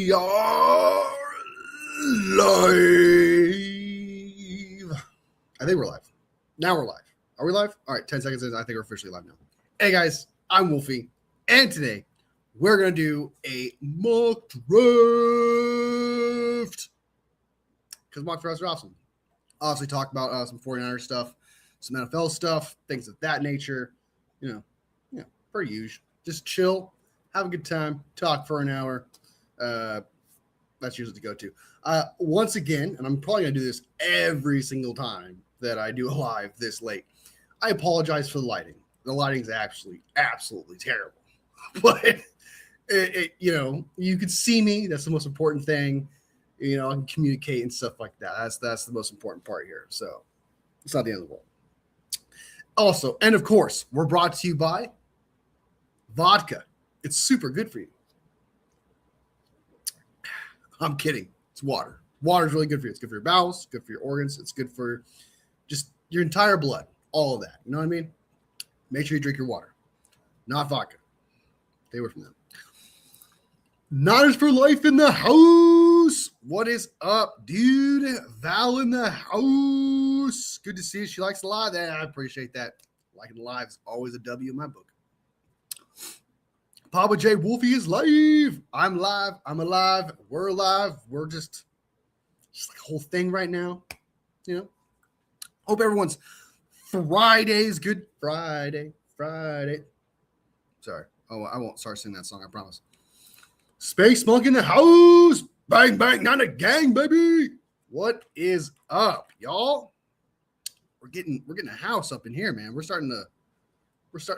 We are live. I think we're live. Now we're live. Are we live? All right, 10 seconds in. I think we're officially live now. Hey, guys, I'm Wolfie. And today, we're going to do a mock draft. Because mock drafts are awesome. Obviously, talk about some 49ers stuff, some NFL stuff, things of that nature. You know, per usual. Just chill, have a good time, talk for an hour. That's usually the go-to. Once again, and I'm probably going to do this every single time that I do a live this late, I apologize for the lighting. The lighting is absolutely terrible. But, you can see me. That's the most important thing. I can communicate and stuff like that. That's the most important part here. So it's not the end of the world. Also, and of course, we're brought to you by vodka. It's super good for you. I'm kidding. It's water. Water is really good for you. It's good for your bowels. It's good for your organs. It's good for just your entire blood. All of that. You know what I mean? Make sure you drink your water. Not vodka. Stay away from that. Niners for life in the house. What is up, dude? Val in the house. Good to see you. She likes the live. I appreciate that. Liking live is always a W in my book. Papa J. Wolfie is live. I'm live. I'm alive. We're alive. We're just like a whole thing right now. Hope everyone's Friday's good. Friday. Sorry. Oh, I won't start singing that song. I promise. Space Monk in the house. Bang, bang. Not a gang, baby. What is up, y'all? We're getting a house up in here, man. We're starting to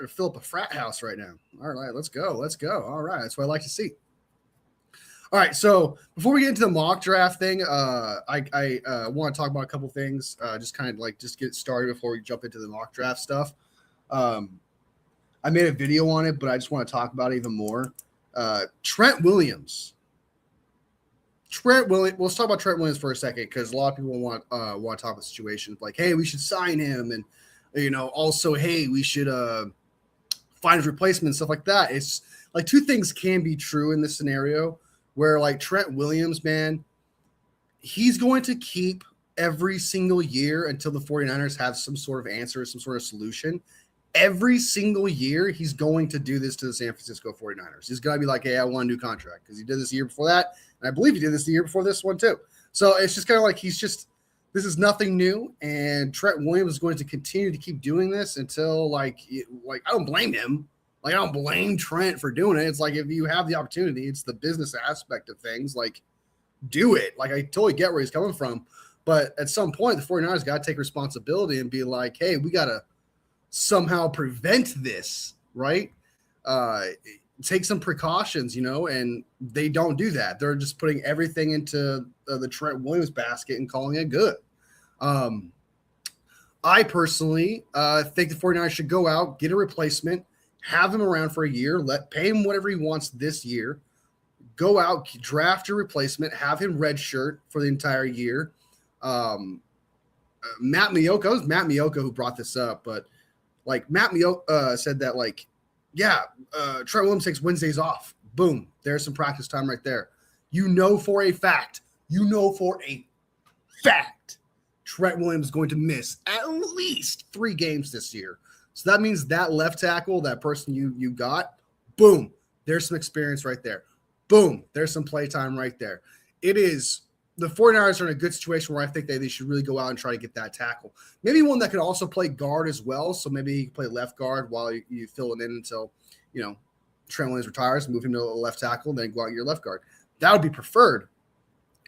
fill up a frat house right now. All right, let's go. All right, that's what I like to see. All right, so before we get into the mock draft thing, I want to talk about a couple things. Just get started before we jump into the mock draft stuff. I made a video on it, but I just want to talk about it even more. Trent Williams. Let's talk about Trent Williams for a second, because a lot of people want to talk about the situation. Like, hey, we should sign him, and also, hey, we should find his replacement and stuff like that. It's like two things can be true in this scenario where, like, Trent Williams, man, he's going to keep every single year until the 49ers have some sort of answer, some sort of solution. Every single year, he's going to do this to the San Francisco 49ers. He's going to be like, hey, I want a new contract, because he did this the year before that, and I believe he did this the year before this one too. So it's just kind of like this is nothing new, and Trent Williams is going to continue to keep doing this until, like I don't blame him. Like, I don't blame Trent for doing it. It's like, if you have the opportunity, it's the business aspect of things. Like, do it. Like, I totally get where he's coming from. But at some point, the 49ers got to take responsibility and be like, hey, we got to somehow prevent this, right? Take some precautions, and they don't do that. They're just putting everything into the Trent Williams basket and calling it good. I personally think the 49ers should go out, get a replacement, have him around for a year, pay him whatever he wants this year, go out, draft a replacement, have him redshirt for the entire year. Matt Mioka, it was Matt Mioka who brought this up, but like Matt Mioka said that, like, Trent Williams takes Wednesdays off. Boom. There's some practice time right there. For a fact, Trent Williams is going to miss at least 3 games this year. So that means that left tackle, that person you got, boom, there's some experience right there. Boom, there's some play time right there. It is – the 49ers are in a good situation where I think they should really go out and try to get that tackle. Maybe one that could also play guard as well, so maybe he can play left guard while you fill it in until, Trent Williams retires, move him to a left tackle, then go out and get your left guard. That would be preferred.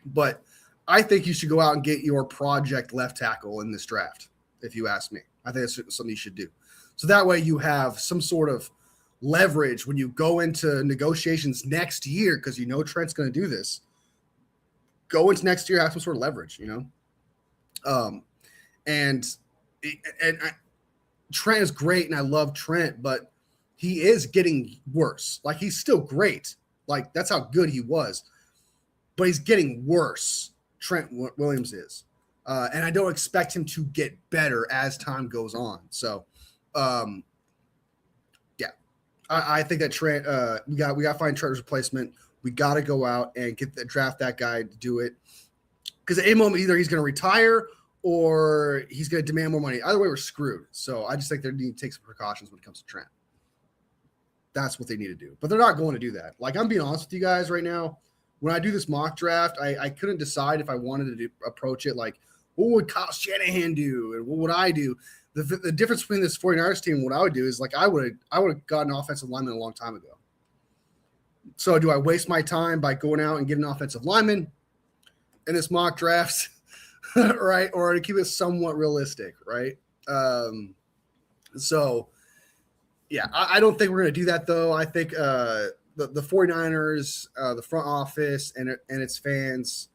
But I think you should go out and get your project left tackle in this draft, if you ask me. I think that's something you should do. So that way you have some sort of leverage when you go into negotiations next year, because Trent's going to do this. Go into next year, have some sort of leverage, And Trent is great, and I love Trent, but he is getting worse. Like, he's still great. Like, that's how good he was. But he's getting worse, Trent Williams is. And I don't expect him to get better as time goes on. So, I think that Trent, we got to find Trent's replacement. We got to go out and draft that guy to do it. Because at any moment, either he's going to retire or he's going to demand more money. Either way, we're screwed. So I just think they need to take some precautions when it comes to Trent. That's what they need to do. But they're not going to do that. Like, I'm being honest with you guys right now. When I do this mock draft, I couldn't decide if I wanted to approach it like, what would Kyle Shanahan do and what would I do? The difference between this 49ers team and what I would do is, like, I would have gotten an offensive lineman a long time ago. So do I waste my time by going out and getting an offensive lineman in this mock draft, right? Or to keep it somewhat realistic, right? So, yeah, I don't think we're going to do that, though. I think the 49ers, the front office, and its fans,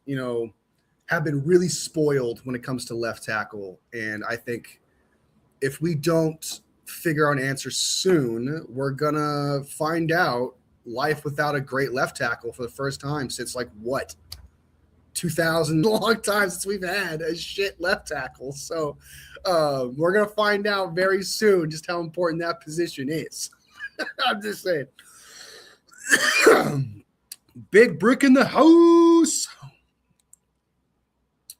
have been really spoiled when it comes to left tackle. And I think if we don't figure out an answer soon, we're going to find out life without a great left tackle for the first time since, 2000, a long time since we've had a shit left tackle. So we're going to find out very soon just how important that position is. I'm just saying. Big brick in the house.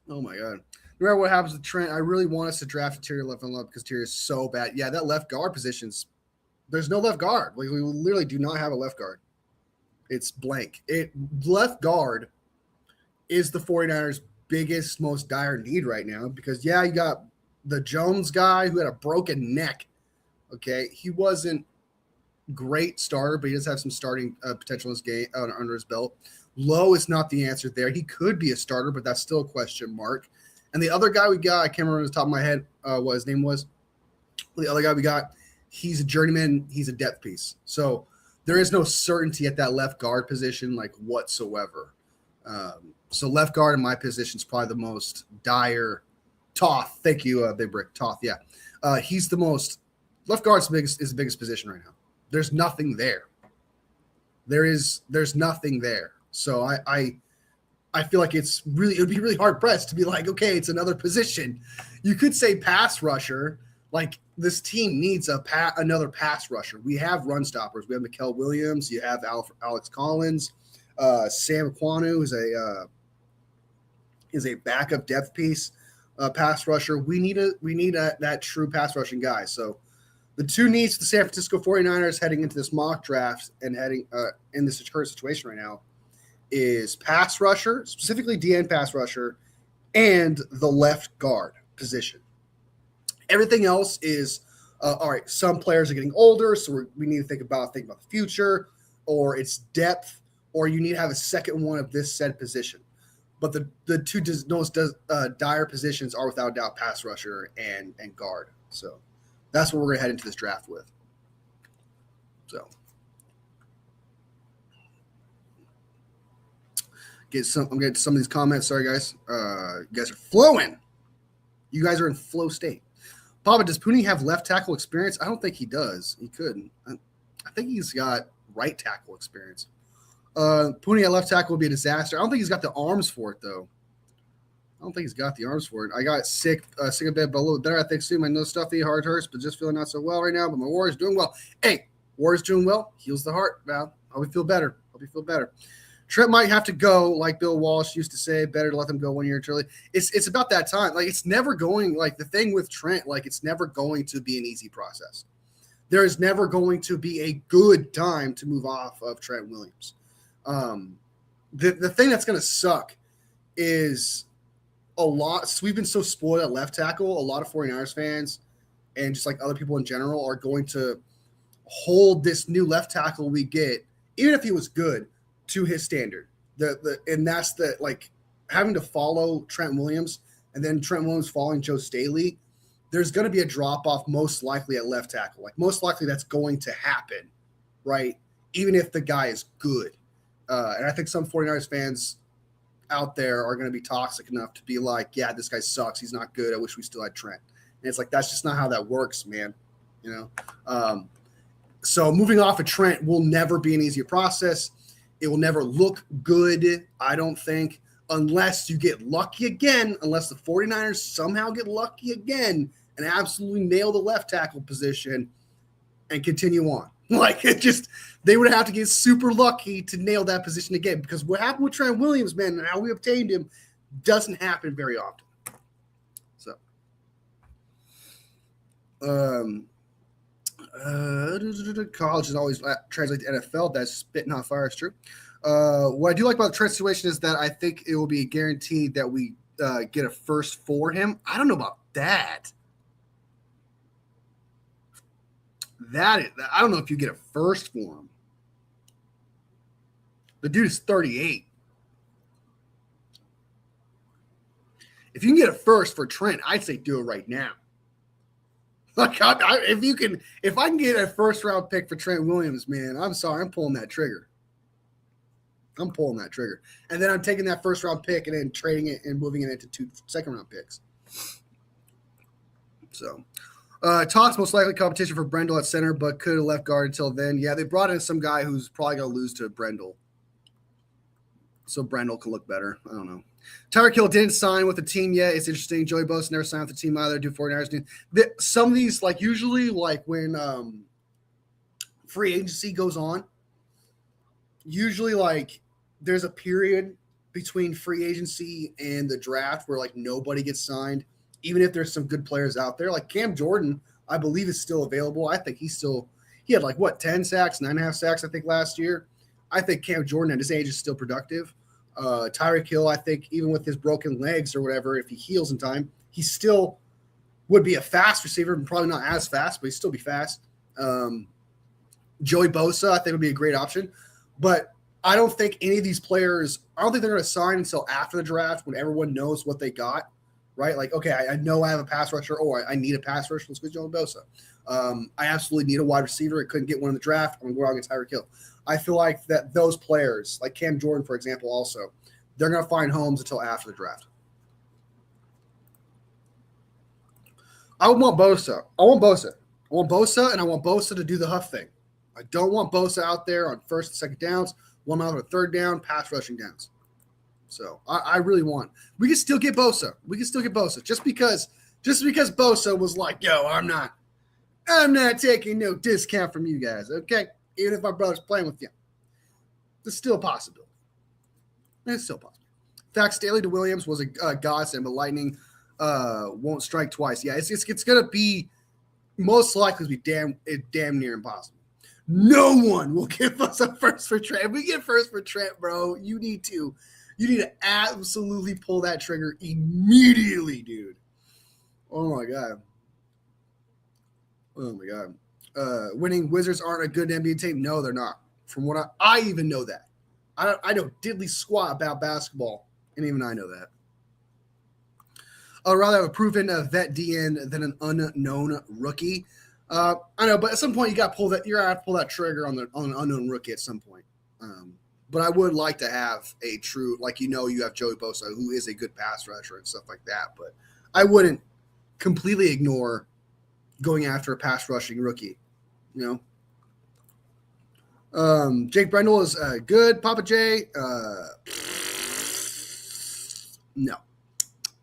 Oh, my God. Remember what happens with Trent? I really want us to draft interior left and left because interior is so bad. Yeah, that left guard position's – there's no left guard. We literally do not have a left guard. It's blank. Left guard is the 49ers' biggest, most dire need right now because, yeah, you got the Jones guy who had a broken neck. Okay, he wasn't great starter, but he does have some starting potential in his game under his belt. Lowe is not the answer there. He could be a starter, but that's still a question mark. And the other guy we got, I can't remember off the top of my head what his name was. The other guy we got, he's a journeyman. He's a depth piece. So there is no certainty at that left guard position whatsoever. So left guard in my position is probably the most dire. Toth, thank you, Big Brick. Toth, yeah. He's the most – left guard is the biggest position right now. There's nothing there. There's nothing there. So I feel like it would be really hard pressed to be like, okay, it's another position. You could say pass rusher. Like, this team needs another pass rusher. We have run stoppers. We have Mikael Williams. You have Alex Collins. Sam Kwanu is a backup depth piece pass rusher. We need that true pass rushing guy. So the two needs of the San Francisco 49ers heading into this mock draft and heading in this current situation right now is pass rusher, specifically DN pass rusher, and the left guard position. Everything else is all right. Some players are getting older, so we need to think about the future, or it's depth, or you need to have a second one of this said position. But the two most dire positions are without doubt pass rusher and guard. So that's what we're going to head into this draft with. So I'm getting some of these comments. Sorry, guys. You guys are flowing. You guys are in flow state. Papa, does Pooney have left tackle experience? I don't think he does. He couldn't. I think he's got right tackle experience. Pooney at left tackle would be a disaster. I don't think he's got the arms for it, though. I don't think he's got the arms for it. I got sick of bed, but a little better, I think, soon. My nose stuffy, heart hurts, but just feeling not so well right now. But my Warriors doing well. Hey, Warriors doing well. Heals the heart, Val. Hope you feel better. Trent might have to go, like Bill Walsh used to say, better to let them go 1 year too early. It's about that time. Like, it's never going, like, the thing with Trent, like, it's never going to be an easy process. There is never going to be a good time to move off of Trent Williams. The thing that's going to suck is we've been so spoiled at left tackle. A lot of 49ers fans and just like other people in general are going to hold this new left tackle we get, even if he was good, to his standard. And that's having to follow Trent Williams and then Trent Williams following Joe Staley. There's going to be a drop off most likely at left tackle. Like, most likely that's going to happen, right? Even if the guy is good. And I think some 49ers fans out there are going to be toxic enough to be like, yeah, this guy sucks. He's not good. I wish we still had Trent. And it's like, that's just not how that works, man. So moving off of Trent will never be an easier process. It will never look good, I don't think, unless you get lucky again, unless the 49ers somehow get lucky again and absolutely nail the left tackle position and continue on. Like it just they would have to get super lucky to nail that position again because what happened with Trent Williams, man, and how we obtained him doesn't happen very often. So, college is always translate to NFL. That's spit not fire. It's true. What I do like about the Trent situation is that I think it will be guaranteed that we get a first for him. I don't know about that. I don't know if you get a first for him. The dude is 38. If you can get a first for Trent, I'd say do it right now. Like if I can get a first round pick for Trent Williams, man, I'm sorry, I'm pulling that trigger. And then I'm taking that first round pick and then trading it and moving it into 2 second round picks. So, talks most likely competition for Brendel at center, but could have left guard until then. Yeah, they brought in some guy who's probably going to lose to Brendel. So Brendel can look better. I don't know. Tyreek Hill didn't sign with the team yet. It's interesting. Joey Bosa never signed with the team either. Do 49ers. Some of these, like usually, like when free agency goes on, usually like there's a period between free agency and the draft where like nobody gets signed, even if there's some good players out there. Like Cam Jordan, I believe is still available. I think he had like 10 sacks, 9.5 sacks, I think last year. I think Cam Jordan at his age is still productive. Tyreek Hill, I think even with his broken legs or whatever, if he heals in time, he still would be a fast receiver, probably not as fast, but he'd still be fast. Joey Bosa, I think would be a great option, but I don't think any of these players, I don't think they're going to sign until after the draft when everyone knows what they got, right? Like, okay, I know I have a pass rusher. Oh, I need a pass rusher. Let's go Joey Bosa. I absolutely need a wide receiver. I couldn't get one in the draft. I'm going to go out against Tyreek Hill. I feel like that those players, like Cam Jordan, for example, also, they're going to find homes until after the draft. I want Bosa. I want Bosa, and I want Bosa to do the Huff thing. I don't want Bosa out there on first and second downs, one out on third down, pass rushing downs. So I really want. We can still get Bosa. Just because Bosa was like, yo, I'm not taking no discount from you guys, okay? Even if my brother's playing with you. It's still a possibility. In fact, Staley to Williams was a godsend, but Lightning won't strike twice. Yeah, it's going to be most likely to be damn near impossible. No one will give us a first for Trent. If we get first for Trent, bro, you need to absolutely pull that trigger immediately, dude. Oh my god. Winning Wizards aren't a good NBA team. No, they're not. From what I even know that. I know diddly squat about basketball, and even I know that. I'd rather have a proven vet DN than an unknown rookie. I know, but at some point you're gonna have to pull that trigger on an unknown rookie at some point. But I would like to have a true, like you have Joey Bosa, who is a good pass rusher and stuff like that. But I wouldn't completely ignore going after a pass rushing rookie, Jake Brendel is good. Papa J, no.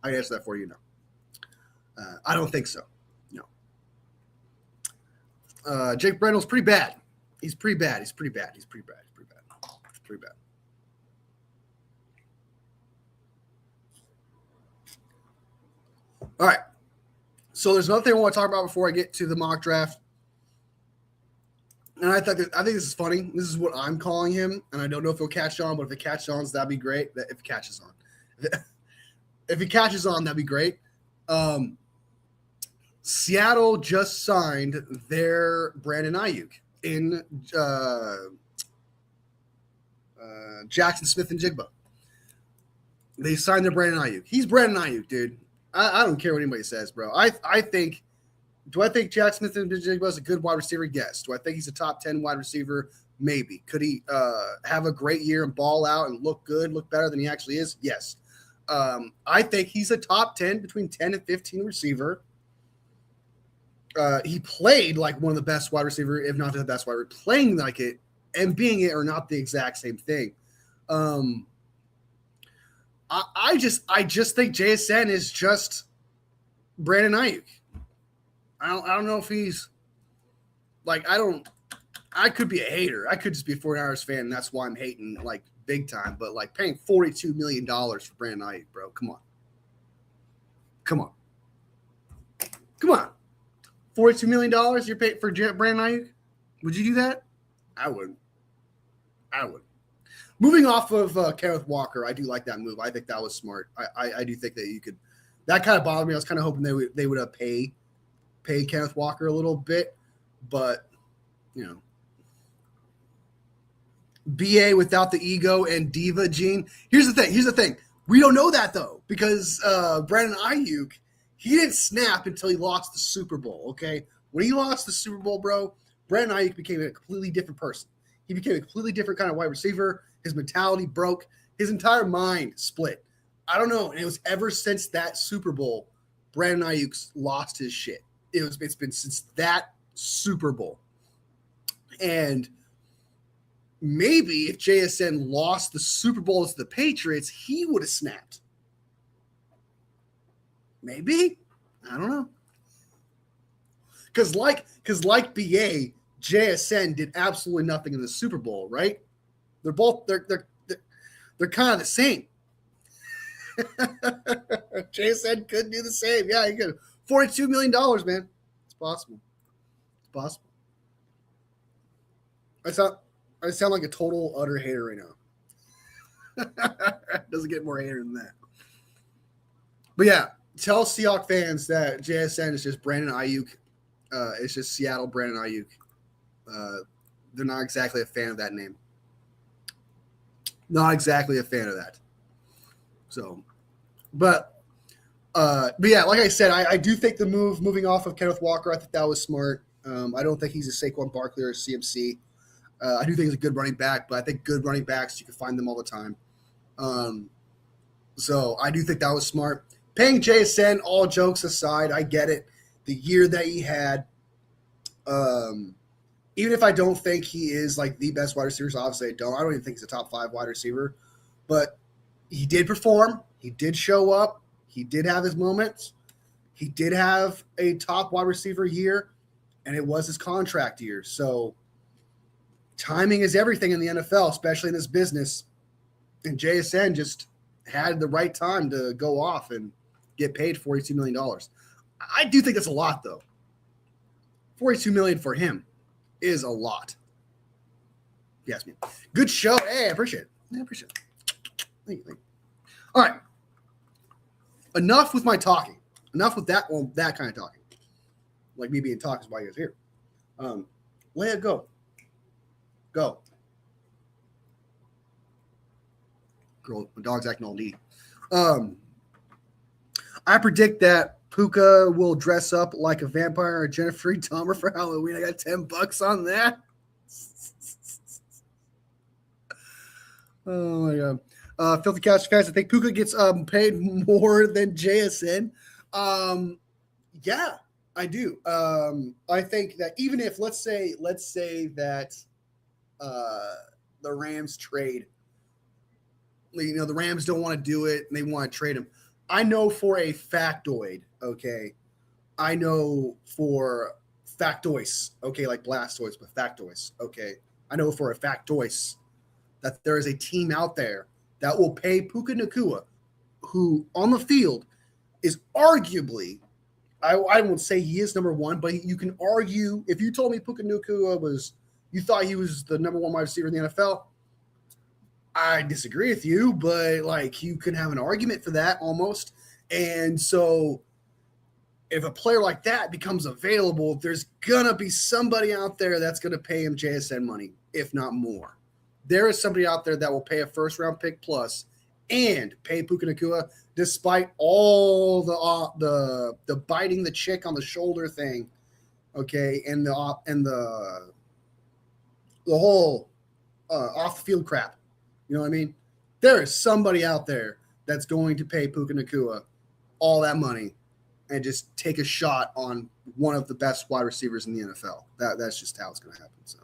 I answer that for you, no. I don't think so, no. Jake Brendel's pretty bad. He's pretty bad. All right. So there's another thing I want to talk about before I get to the mock draft. And I think this is funny. This is what I'm calling him, and I don't know if he'll catch on, but if it catches on, that'd be great. If it catches on. If he catches on, that'd be great. Seattle just signed their Brandon Ayuk in Jackson Smith and Jigba. They signed their Brandon Ayuk. He's Brandon Ayuk, dude. I don't care what anybody says, bro. Do I think Jackson Smith and Jigba is a good wide receiver? Yes. Do I think he's a top 10 wide receiver? Maybe. Could he have a great year and ball out and look better than he actually is? Yes. I think he's a top 10, between 10 and 15 receiver. He played like one of the best wide receiver, if not the best wide receiver. Playing like it and being it are not the exact same thing. I just think JSN is just Brandon Ayuk. I don't know if he's like, I don't I could be a hater. I could just be a 49ers fan, and that's why I'm hating like big time. But like paying $42 million for Brandon Ayuk, bro. Come on. Come on. Come on. $42 million you're paying for Brandon Ayuk? Would you do that? I wouldn't. I would. Moving off of Kenneth Walker, I do like that move. I think that was smart. I do think that you could. That kind of bothered me. I was kind of hoping they would pay Kenneth Walker a little bit, but you know, BA without the ego and diva gene. Here's the thing. We don't know that though because Brandon Ayuk, he didn't snap until he lost the Super Bowl. Okay, when he lost the Super Bowl, bro, Brandon Ayuk became a completely different person. He became a completely different kind of wide receiver. His mentality broke. His entire mind split. I don't know. And it was ever since that Super Bowl, Brandon Ayuk's lost his shit. It's been since that Super Bowl. And maybe if JSN lost the Super Bowl to the Patriots, he would have snapped. Maybe. I don't know. Because like BA, JSN did absolutely nothing in the Super Bowl, right? They're kind of the same. JSN could do the same. Yeah, he could. $42 million, man. It's possible. It's possible. I sound like a total utter hater right now. Doesn't get more hater than that. But yeah, tell Seahawks fans that JSN is just Brandon Ayuk. It's just Seattle Brandon Ayuk. They're not exactly a fan of that name. Not exactly a fan of that. So, but yeah, like I said, I do think the moving off of Kenneth Walker, I think that was smart. I don't think he's a Saquon Barkley or a CMC. I do think he's a good running back, but I think good running backs, you can find them all the time. So I do think that was smart. Paying JSN, all jokes aside, I get it. The year that he had, even if I don't think he is like the best wide receiver, so obviously I don't even think he's a top 5 wide receiver, but he did perform. He did show up. He did have his moments. He did have a top wide receiver year, and it was his contract year. So timing is everything in the NFL, especially in this business. And JSN just had the right time to go off and get paid $42 million. I do think that's a lot, though. $42 million for him is a lot. Yes, man. Good show. Hey, I appreciate it. I appreciate it. Thank you. All right. Enough with my talking. Enough with that. Well, that kind of talking. Like me being talked is why you guys here. Leia, go. Go. Girl, my dog's acting all needy. I predict that Puka will dress up like a vampire or Jennifer Dahmer for Halloween. I got $10 on that. Oh my god. Filthy Couch fans, I think Puka gets paid more than JSN. Yeah, I do. I think that even if let's say that the Rams trade, the Rams don't want to do it and they want to trade him. I know for a factoid, okay. I know for factoids, okay, like Blastoids, but factoids, okay. I know for a factoids that there is a team out there that will pay Puka Nacua, who on the field is arguably, I won't say he is number one, but you can argue, if you told me Puka Nacua you thought he was the number 1 wide receiver in the NFL, I disagree with you, but like you can have an argument for that almost. And so if a player like that becomes available, there's going to be somebody out there that's going to pay him JSN money, if not more. There is somebody out there that will pay a first-round pick plus and pay Puka Nacua despite all the biting the chick on the shoulder thing, okay, and the whole off-the-field crap. You know what I mean? There is somebody out there that's going to pay Puka Nacua all that money and just take a shot on one of the best wide receivers in the NFL. That's just how it's going to happen. So,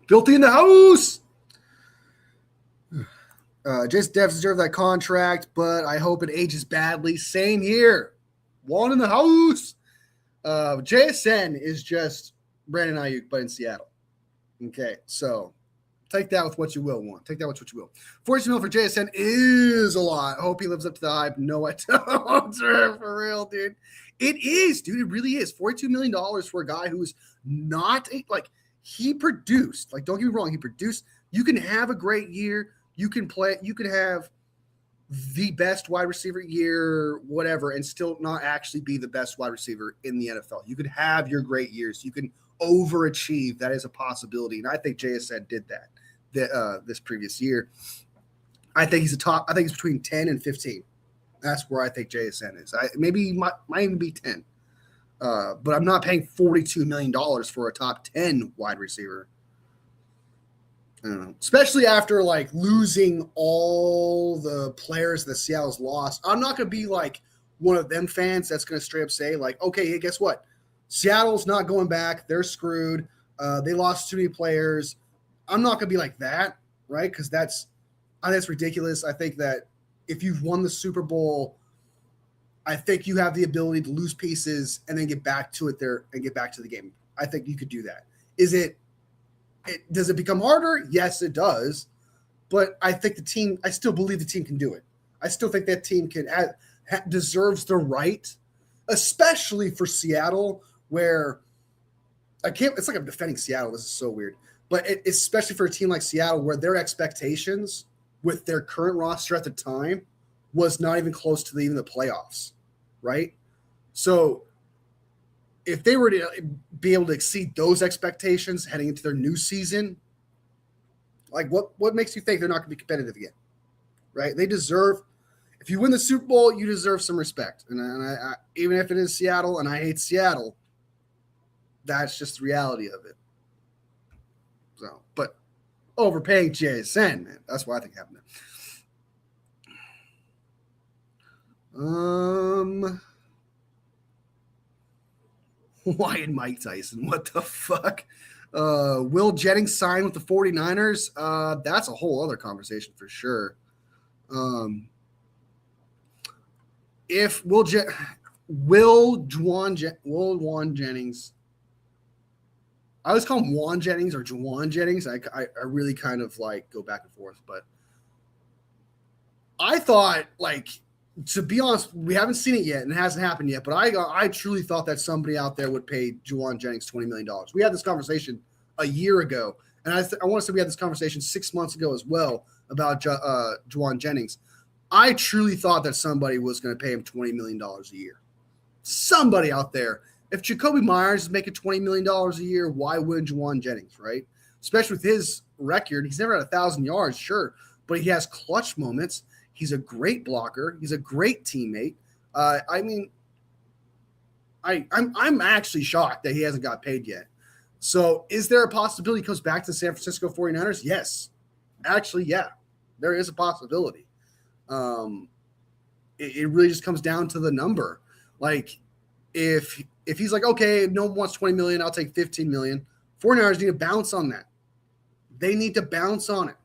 Filthy in the house. Jason Devs deserve that contract, but I hope it ages badly. Same here. Juan in the house. JSN is just Brandon Ayuk, but in Seattle. Okay, so take that with what you will. Take that with what you will. 42 million for JSN is a lot. I hope he lives up to the hype. No, I don't. For real, dude. It is, dude. It really is. $42 million for a guy who's not he produced. Like, don't get me wrong, he produced. You can have a great year. You can play. You can have the best wide receiver year, whatever, and still not actually be the best wide receiver in the NFL. You could have your great years. You can overachieve. That is a possibility, and I think JSN did that this previous year. I think he's I think he's between 10 and 15. That's where I think JSN is. Maybe might even be 10. But I'm not paying $42 million for a top 10 wide receiver. I don't know. Especially after losing all the players that Seattle's lost. I'm not going to be one of them fans that's going to straight up say okay, hey, guess what? Seattle's not going back. They're screwed. They lost too many players. I'm not going to be like that, right? Because I think that's ridiculous. I think that if you've won the Super Bowl, I think you have the ability to lose pieces and then get back to it there and get back to the game. I think you could do that. Does it become harder? Yes, it does. But I think I still believe the team can do it. I still think that team deserves the right, especially for Seattle, where it's like I'm defending Seattle. This is so weird. But especially for a team like Seattle, where their expectations with their current roster at the time was not even close to even the playoffs, right? So if they were to be able to exceed those expectations heading into their new season, what makes you think they're not going to be competitive again, right? They deserve – if you win the Super Bowl, you deserve some respect. And I even if it is Seattle and I hate Seattle, that's just the reality of it. So, but overpaying JSN, man, that's what I think happened. Why in Mike Tyson? What the fuck? Will Jennings sign with the 49ers? That's a whole other conversation for sure. If Will Juwan Jennings, I always call him Juwan Jennings or Juwan Jennings. I really kind of go back and forth, but I thought to be honest, we haven't seen it yet and it hasn't happened yet, but I truly thought that somebody out there would pay Juwan Jennings $20 million. We had this conversation a year ago, and I want to say we had this conversation 6 months ago as well about Juwan Jennings. I truly thought that somebody was going to pay him $20 million a year. Somebody out there. If Jacoby Myers is making $20 million a year, why wouldn't Juwan Jennings, right? Especially with his record. He's never had 1,000 yards, sure, but he has clutch moments. He's a great blocker. He's a great teammate. I'm actually shocked that he hasn't got paid yet. So is there a possibility he comes back to the San Francisco 49ers? Yes. Actually, yeah. There is a possibility. It really just comes down to the number. If he's okay, no one wants $20 million, I'll take $15 million. 49ers need to bounce on that. They need to bounce on it.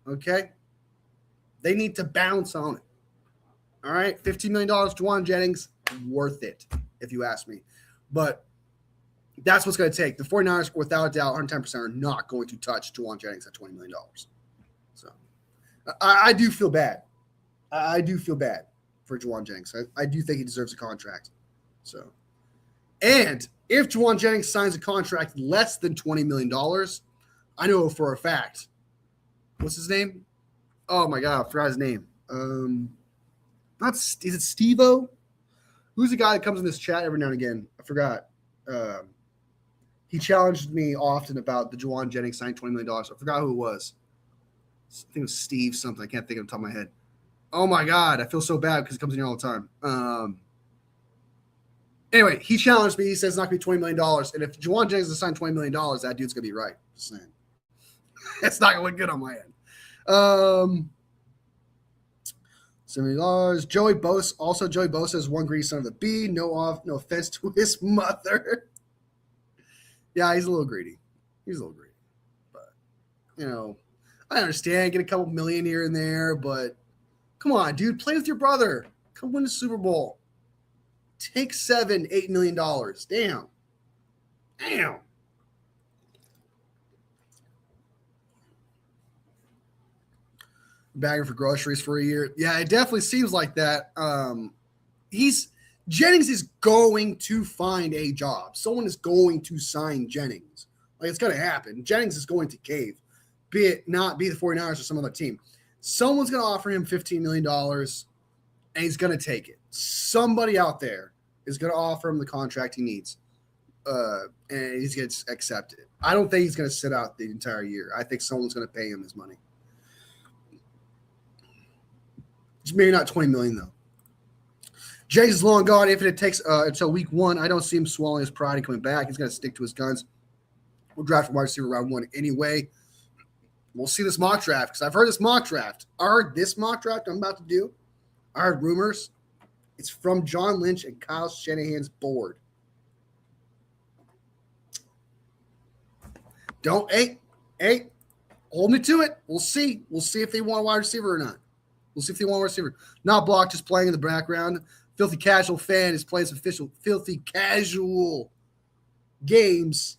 Okay? They need to bounce on it. All right? $15 million to Juwan Jennings, worth it, if you ask me. But that's what's going to take. The 49ers, without a doubt, 110% are not going to touch Juwan Jennings at $20 million. So I do feel bad. I do feel bad for Juwan Jennings. I do think he deserves a contract. So, and if Juwan Jennings signs a contract less than $20 million, I know for a fact. What's his name? Oh my God, I forgot his name. Is it Steve-O? Who's the guy that comes in this chat every now and again? I forgot. He challenged me often about the Juwan Jennings signing $20 million. I forgot who it was. I think it was Steve something. I can't think of the top of my head. Oh my God, I feel so bad because he comes in here all the time. Anyway, he challenged me. He says it's not going to be $20 million. And if Juwan Jennings is signed $20 million, that dude's going to be right. Just saying. It's not going to look good on my end. $70. Joey Bosa is one greedy son of a bee. No offense to his mother. Yeah, he's a little greedy. But, I understand. Get a couple million here and there. But, come on, dude. Play with your brother. Come win the Super Bowl. Take $7-8 million. Damn. Bagging for groceries for a year. Yeah, it definitely seems like that. Jennings is going to find a job. Someone is going to sign Jennings. Like, it's going to happen. Jennings is going to cave, be it not be the 49ers or some other team. Someone's going to offer him $15 million, and he's going to take it. Somebody out there is going to offer him the contract he needs, and he's going to accept it. I don't think he's going to sit out the entire year. I think someone's going to pay him his money. It's maybe not $20 million, though. Jennings is long gone. If it takes until week 1, I don't see him swallowing his pride and coming back. He's going to stick to his guns. We'll draft a wide receiver round 1 anyway. We'll see this mock draft because I've heard this mock draft. I heard this mock draft I'm about to do. I heard rumors. It's from John Lynch and Kyle Shanahan's board. Hey, hold me to it. We'll see. We'll see if they want a wide receiver or not. We'll see if they want a wide receiver. Not blocked, just playing in the background. Filthy Casual fan is playing some official Filthy Casual games.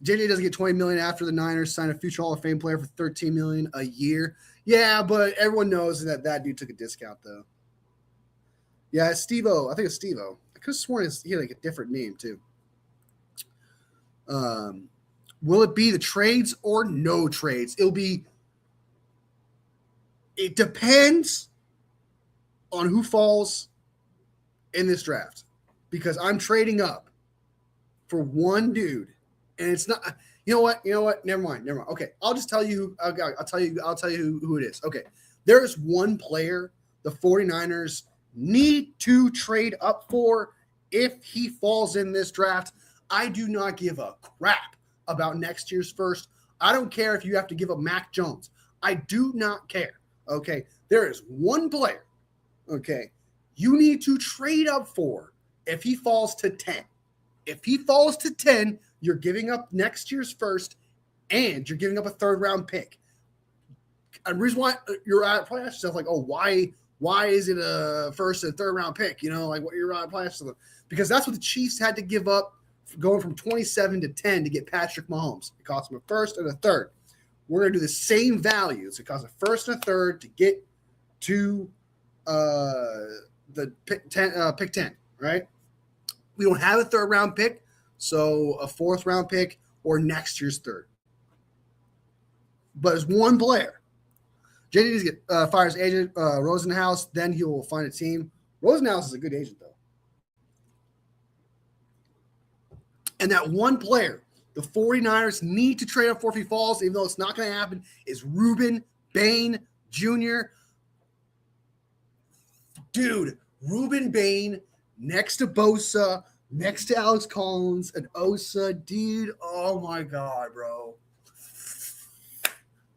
JJ doesn't get $20 million after the Niners sign a future Hall of Fame player for $13 million a year. Yeah, but everyone knows that dude took a discount, though. Yeah, Steve-O. I think it's Steve-O. I could have sworn he had like a different name, too. Will it be the trades or no trades? It depends on who falls in this draft, because I'm trading up for one dude, and it's not. You know what? Never mind. Okay, I'll just tell you. I'll tell you who it is. Okay, there is one player the 49ers need to trade up for if he falls in this draft. I do not give a crap about next year's first. I don't care if you have to give up Mac Jones. I do not care. Okay, there is one player, okay, you need to trade up for if he falls to 10. If he falls to 10, you're giving up next year's first, and you're giving up a third-round pick. And the reason why you're probably asking yourself, like, oh, why is it a first and third-round pick? You know, like, what you're probably asking yourself. Because that's what the Chiefs had to give up going from 27 to 10 to get Patrick Mahomes. It cost them a first and a third. We're going to do the same values. It costs a first and a third to get to the pick 10, right? We don't have a third-round pick, so a fourth-round pick or next year's third. But it's one player. JD fires agent Rosenhaus, then he will find a team. Rosenhaus is a good agent, though. And that one player the 49ers need to trade up for if he falls, even though it's not going to happen, is Ruben Bain Jr. Dude, Ruben Bain next to Bosa, next to Alex Collins and Osa. Dude, oh my God, bro.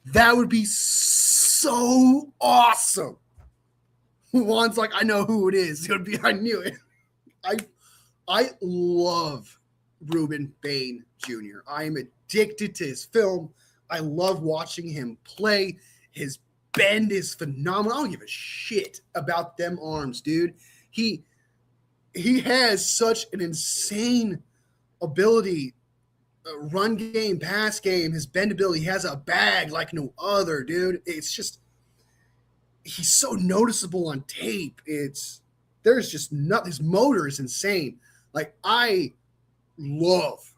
That would be so awesome. Juan's like, I know who it is. It would be, I knew it. I love Ruben Bain Jr. I am addicted to his film. I love watching him play. His bend is phenomenal. I don't give a shit about them arms, dude. He has such an insane ability, run game, pass game, his bend ability. He has a bag like no other, dude. It's just, he's so noticeable on tape. There's just nothing. His motor is insane. Like, I love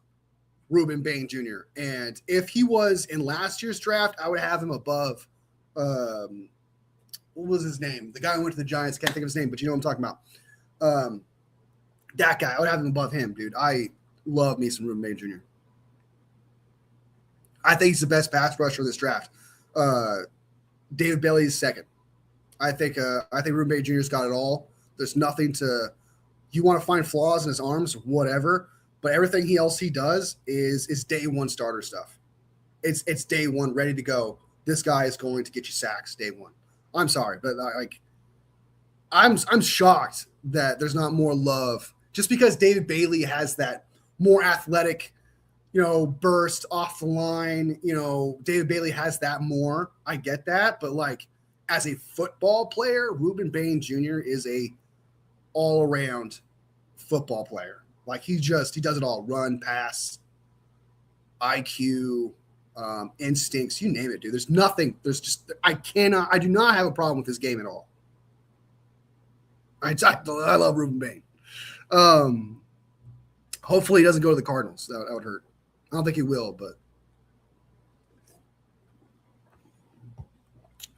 Ruben Bain Jr. And if he was in last year's draft, I would have him above. What was his name? The guy who went to the Giants. Can't think of his name, but you know what I'm talking about. That guy. I would have him above him, dude. I love me some Ruben Bain Jr. I think he's the best pass rusher of this draft. David Bailey is second. I think Ruben Bain Jr.'s got it all. There's nothing to. You want to find flaws in his arms, whatever. But everything else he does is day one starter stuff. It's day one, ready to go. This guy is going to get you sacks day one. I'm sorry, but I'm shocked that there's not more love. Just because David Bailey has that more athletic, burst off the line. David Bailey has that more. I get that, but like as a football player, Ruben Bain Jr. is a all around football player. Like he does it all: run, pass, IQ, instincts, you name it, dude. There's nothing. I do not have a problem with this game at all. I love Ruben Bain. Hopefully he doesn't go to the Cardinals. That would hurt. I don't think he will, but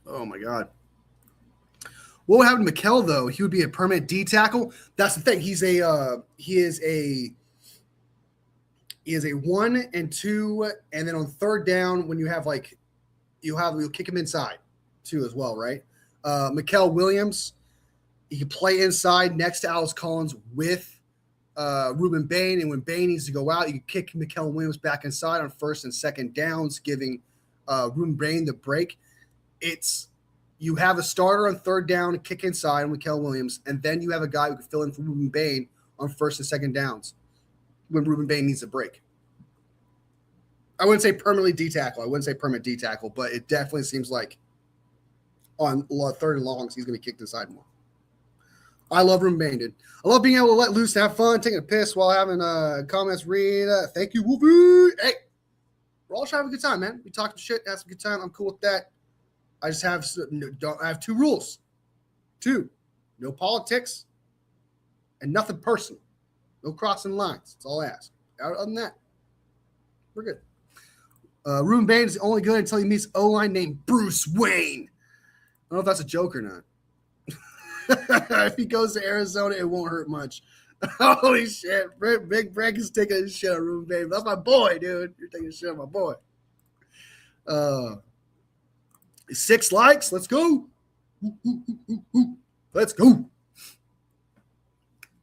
oh my God. What would happen to Mikel though? He would be a permanent D tackle. That's the thing. He is a 1 and 2, and then on third down, when you have you'll kick him inside too as well, right? Mikel Williams, he can play inside next to Alice Collins with Ruben Bain, and when Bain needs to go out, you can kick Mikel Williams back inside on first and second downs, giving Ruben Bain the break. You have a starter on third down, kick inside on Mikel Williams, and then you have a guy who can fill in for Ruben Bain on first and second downs when Ruben Bain needs a break. I wouldn't say permanently D tackle. I wouldn't say permanent D tackle, but it definitely seems like on third and longs, he's going to be kicked inside more. I love Ruben Bain, dude. I love being able to let loose, have fun, taking a piss while having comments read. Thank you, Wolfie. Hey, we're all trying to have a good time, man. We talk some shit, have some good time. I'm cool with that. I just have 2 rules. 2, no politics and nothing personal. No crossing lines. That's all I ask. Other than that, we're good. Ruben Bain is only good until he meets O-line named Bruce Wayne. I don't know if that's a joke or not. If he goes to Arizona, it won't hurt much. Holy shit. Big Frank is taking a shit on Ruben Bain. That's my boy, dude. You're taking a shit on my boy. 6 likes. Let's go. Let's go.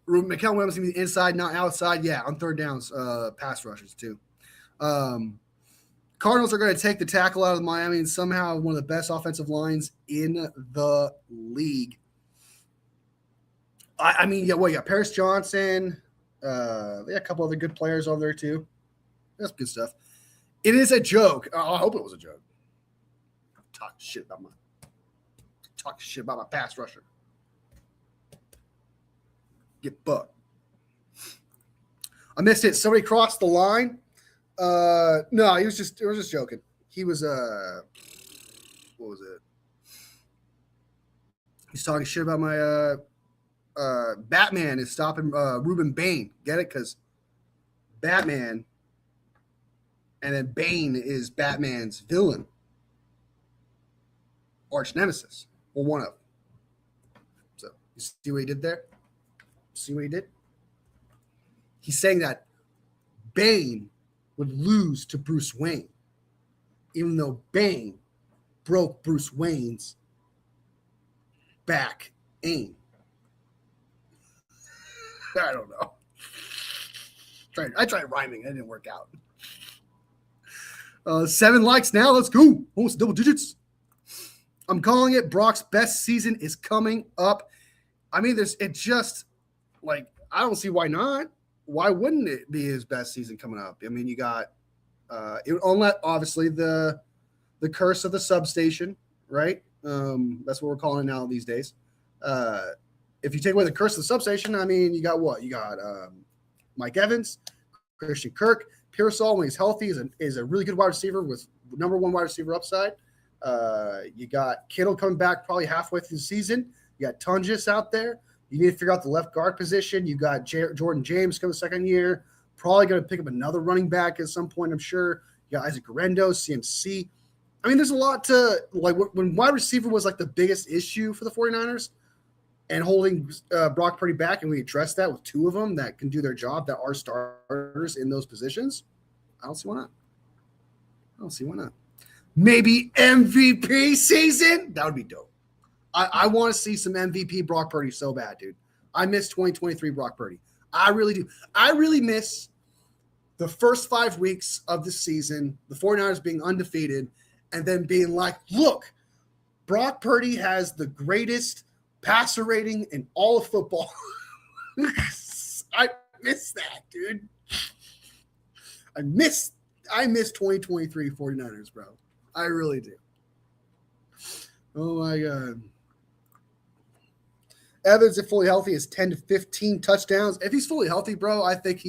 Mikel Williams going to be inside, not outside. Yeah, on third downs, pass rushers too. Cardinals are going to take the tackle out of Miami and somehow one of the best offensive lines in the league. I mean, you got Paris Johnson. They got a couple other good players over there too. That's good stuff. It is a joke. I hope it was a joke. Talk shit about my pass rusher. Get bucked. I missed it. Somebody crossed the line. No, it was just joking. He was what was it? He's talking shit about my Batman is stopping Ruben Bain. Get it? Because Batman and then Bane is Batman's villain. Arch nemesis. Well, one of them. So you see what he did there? See what he did? He's saying that Bane would lose to Bruce Wayne, even though Bane broke Bruce Wayne's back aim. I don't know. I tried rhyming. It didn't work out. 7 likes now. Let's go. Almost double digits. I'm calling it. Brock's best season is coming up. I mean, I don't see why not. Why wouldn't it be his best season coming up? I mean, you got obviously the curse of the substation, right? That's what we're calling it now these days. If you take away the curse of the substation, I mean, you got what? You got Mike Evans, Christian Kirk, Pearsall when he's healthy is a really good wide receiver with number 1 wide receiver upside. You got Kittle coming back probably halfway through the season. You got Tungus out there. You need to figure out the left guard position. You got Jordan James coming second year. Probably going to pick up another running back at some point, I'm sure. You got Isaac Guerrero, CMC. I mean, there's a lot to like when wide receiver was like the biggest issue for the 49ers and holding Brock Purdy back, and we addressed that with 2 of them that can do their job, that are starters in those positions. I don't see why not. Maybe MVP season? That would be dope. I want to see some MVP Brock Purdy so bad, dude. I miss 2023 Brock Purdy. I really do. I really miss the first 5 weeks of the season, the 49ers being undefeated, and then being like, look, Brock Purdy has the greatest passer rating in all of football. I miss that, dude. I miss 2023 49ers, bro. I really do. Oh, my God. Evans, if fully healthy, is 10 to 15 touchdowns. If he's fully healthy, bro, I think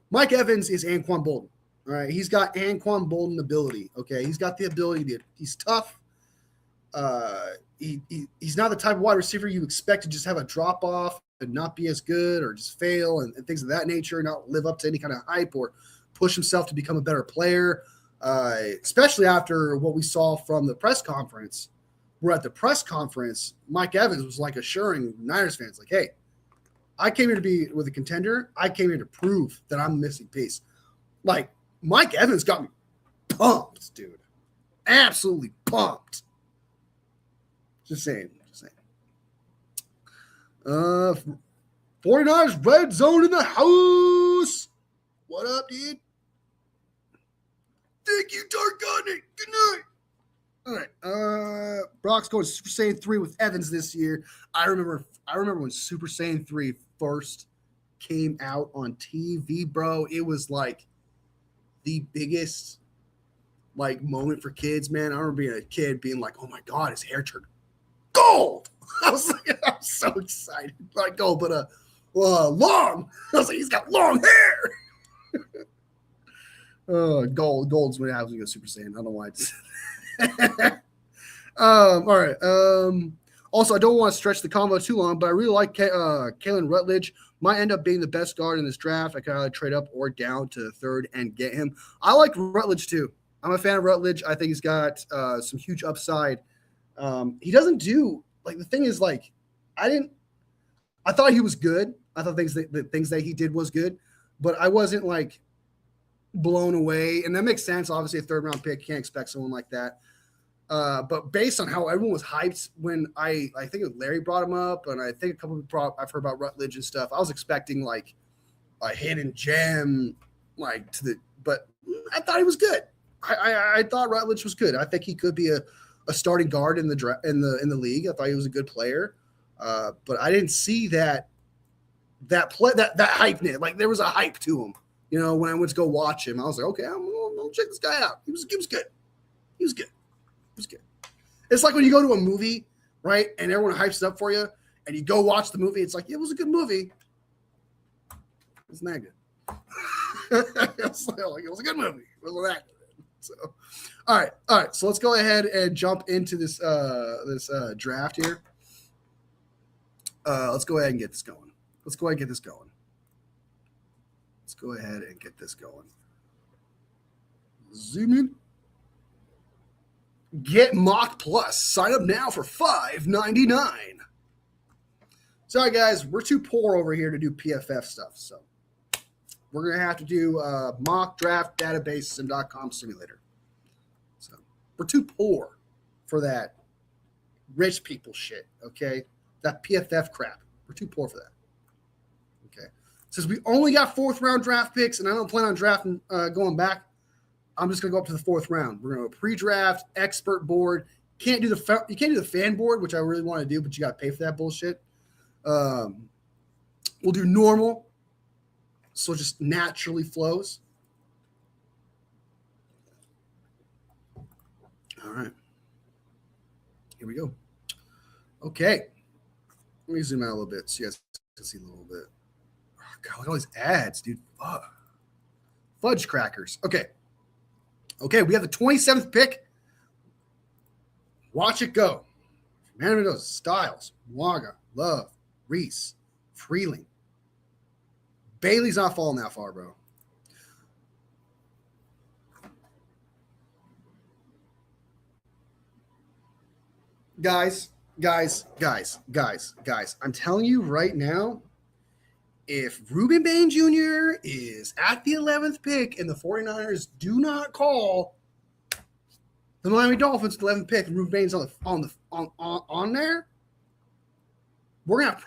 Mike Evans is Anquan Bolden. All right. He's got Anquan Bolden ability. Okay. He's got the ability he's tough. He's not the type of wide receiver you expect to just have a drop off and not be as good or just fail and things of that nature, not live up to any kind of hype or push himself to become a better player. Especially after what we saw from the press conference. We're at the press conference, Mike Evans was like assuring Niners fans, like, hey, I came here to be with a contender. I came here to prove that I'm the missing piece. Like, Mike Evans got me pumped, dude. Absolutely pumped. Just saying. 49ers red zone in the house. What up, dude? Thank you, Tarkani. Good night. All right. Brock's going Super Saiyan 3 with Evans this year. I remember when Super Saiyan 3 first came out on TV, bro. It was like the biggest like moment for kids, man. I remember being a kid being like, oh my God, his hair turned gold. I was so excited. Like gold, but long. I was like, he's got long hair. Gold's what happens when you go Super Saiyan. I don't know why. All right. Also, I don't want to stretch the combo too long, but I really like Kalen Rutledge. Might end up being the best guard in this draft. I could either trade up or down to the third and get him. I like Rutledge too. I'm a fan of Rutledge. I think he's got some huge upside. He doesn't do like the thing is like I thought he was good. I thought the things that he did was good, but I wasn't like blown away, and that makes sense. Obviously, a third round pick, can't expect someone like that. But based on how everyone was hyped when I think Larry brought him up, and I think a couple of people I've heard about Rutledge and stuff, I was expecting like a hidden gem, but I thought he was good. I thought Rutledge was good. I think he could be a starting guard in the league. I thought he was a good player, but I didn't see that hype. Like there was a hype to him. You know, when I went to go watch him, I was like, okay, I'm gonna check this guy out. He was good. He was good. It's like when you go to a movie, right, and everyone hypes it up for you, and you go watch the movie. It's like, yeah, it was a good movie. It's not good. It was a good movie. It wasn't that good. So, all right. So let's go ahead and jump into this draft here. Let's go ahead and get this going. Zoom in. Get Mock Plus. Sign up now for $5.99. Sorry, guys. We're too poor over here to do PFF stuff. So we're going to have to do mock draft database sim.com simulator. So we're too poor for that rich people shit, okay? That PFF crap. We're too poor for that. Okay. Since we only got fourth round draft picks and I don't plan on drafting going back, I'm just going to go up to the fourth round. We're going to pre-draft, expert board. You can't do the fan board, which I really want to do, but you got to pay for that bullshit. We'll do normal, so it just naturally flows. All right. Here we go. Okay. Let me zoom out a little bit so you guys can see a little bit. Oh, God, look at all these ads, dude. Fudge crackers. Okay, we have the 27th pick. Watch it go. Man of those Styles, Waga, Love, Reese, Freeling. Bailey's not falling that far, bro. Guys. I'm telling you right now, if Ruben Bain Jr. is at the 11th pick and the 49ers do not call the Miami Dolphins 11th pick and Ruben Bain's on there, we're gonna have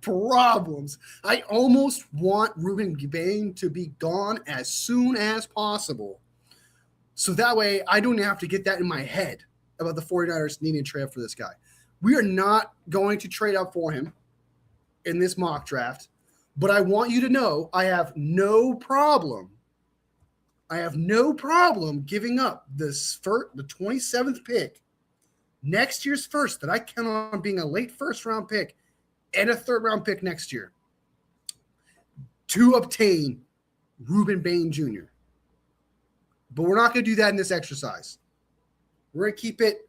problems. I almost want Ruben Bain to be gone as soon as possible. So that way I don't have to get that in my head about the 49ers needing to trade up for this guy. We are not going to trade up for him in this mock draft, but I want you to know I have no problem giving up the 27th pick, next year's first that I count on being a late first-round pick and a third-round pick next year to obtain Ruben Bain Jr. But we're not going to do that in this exercise. We're going to keep it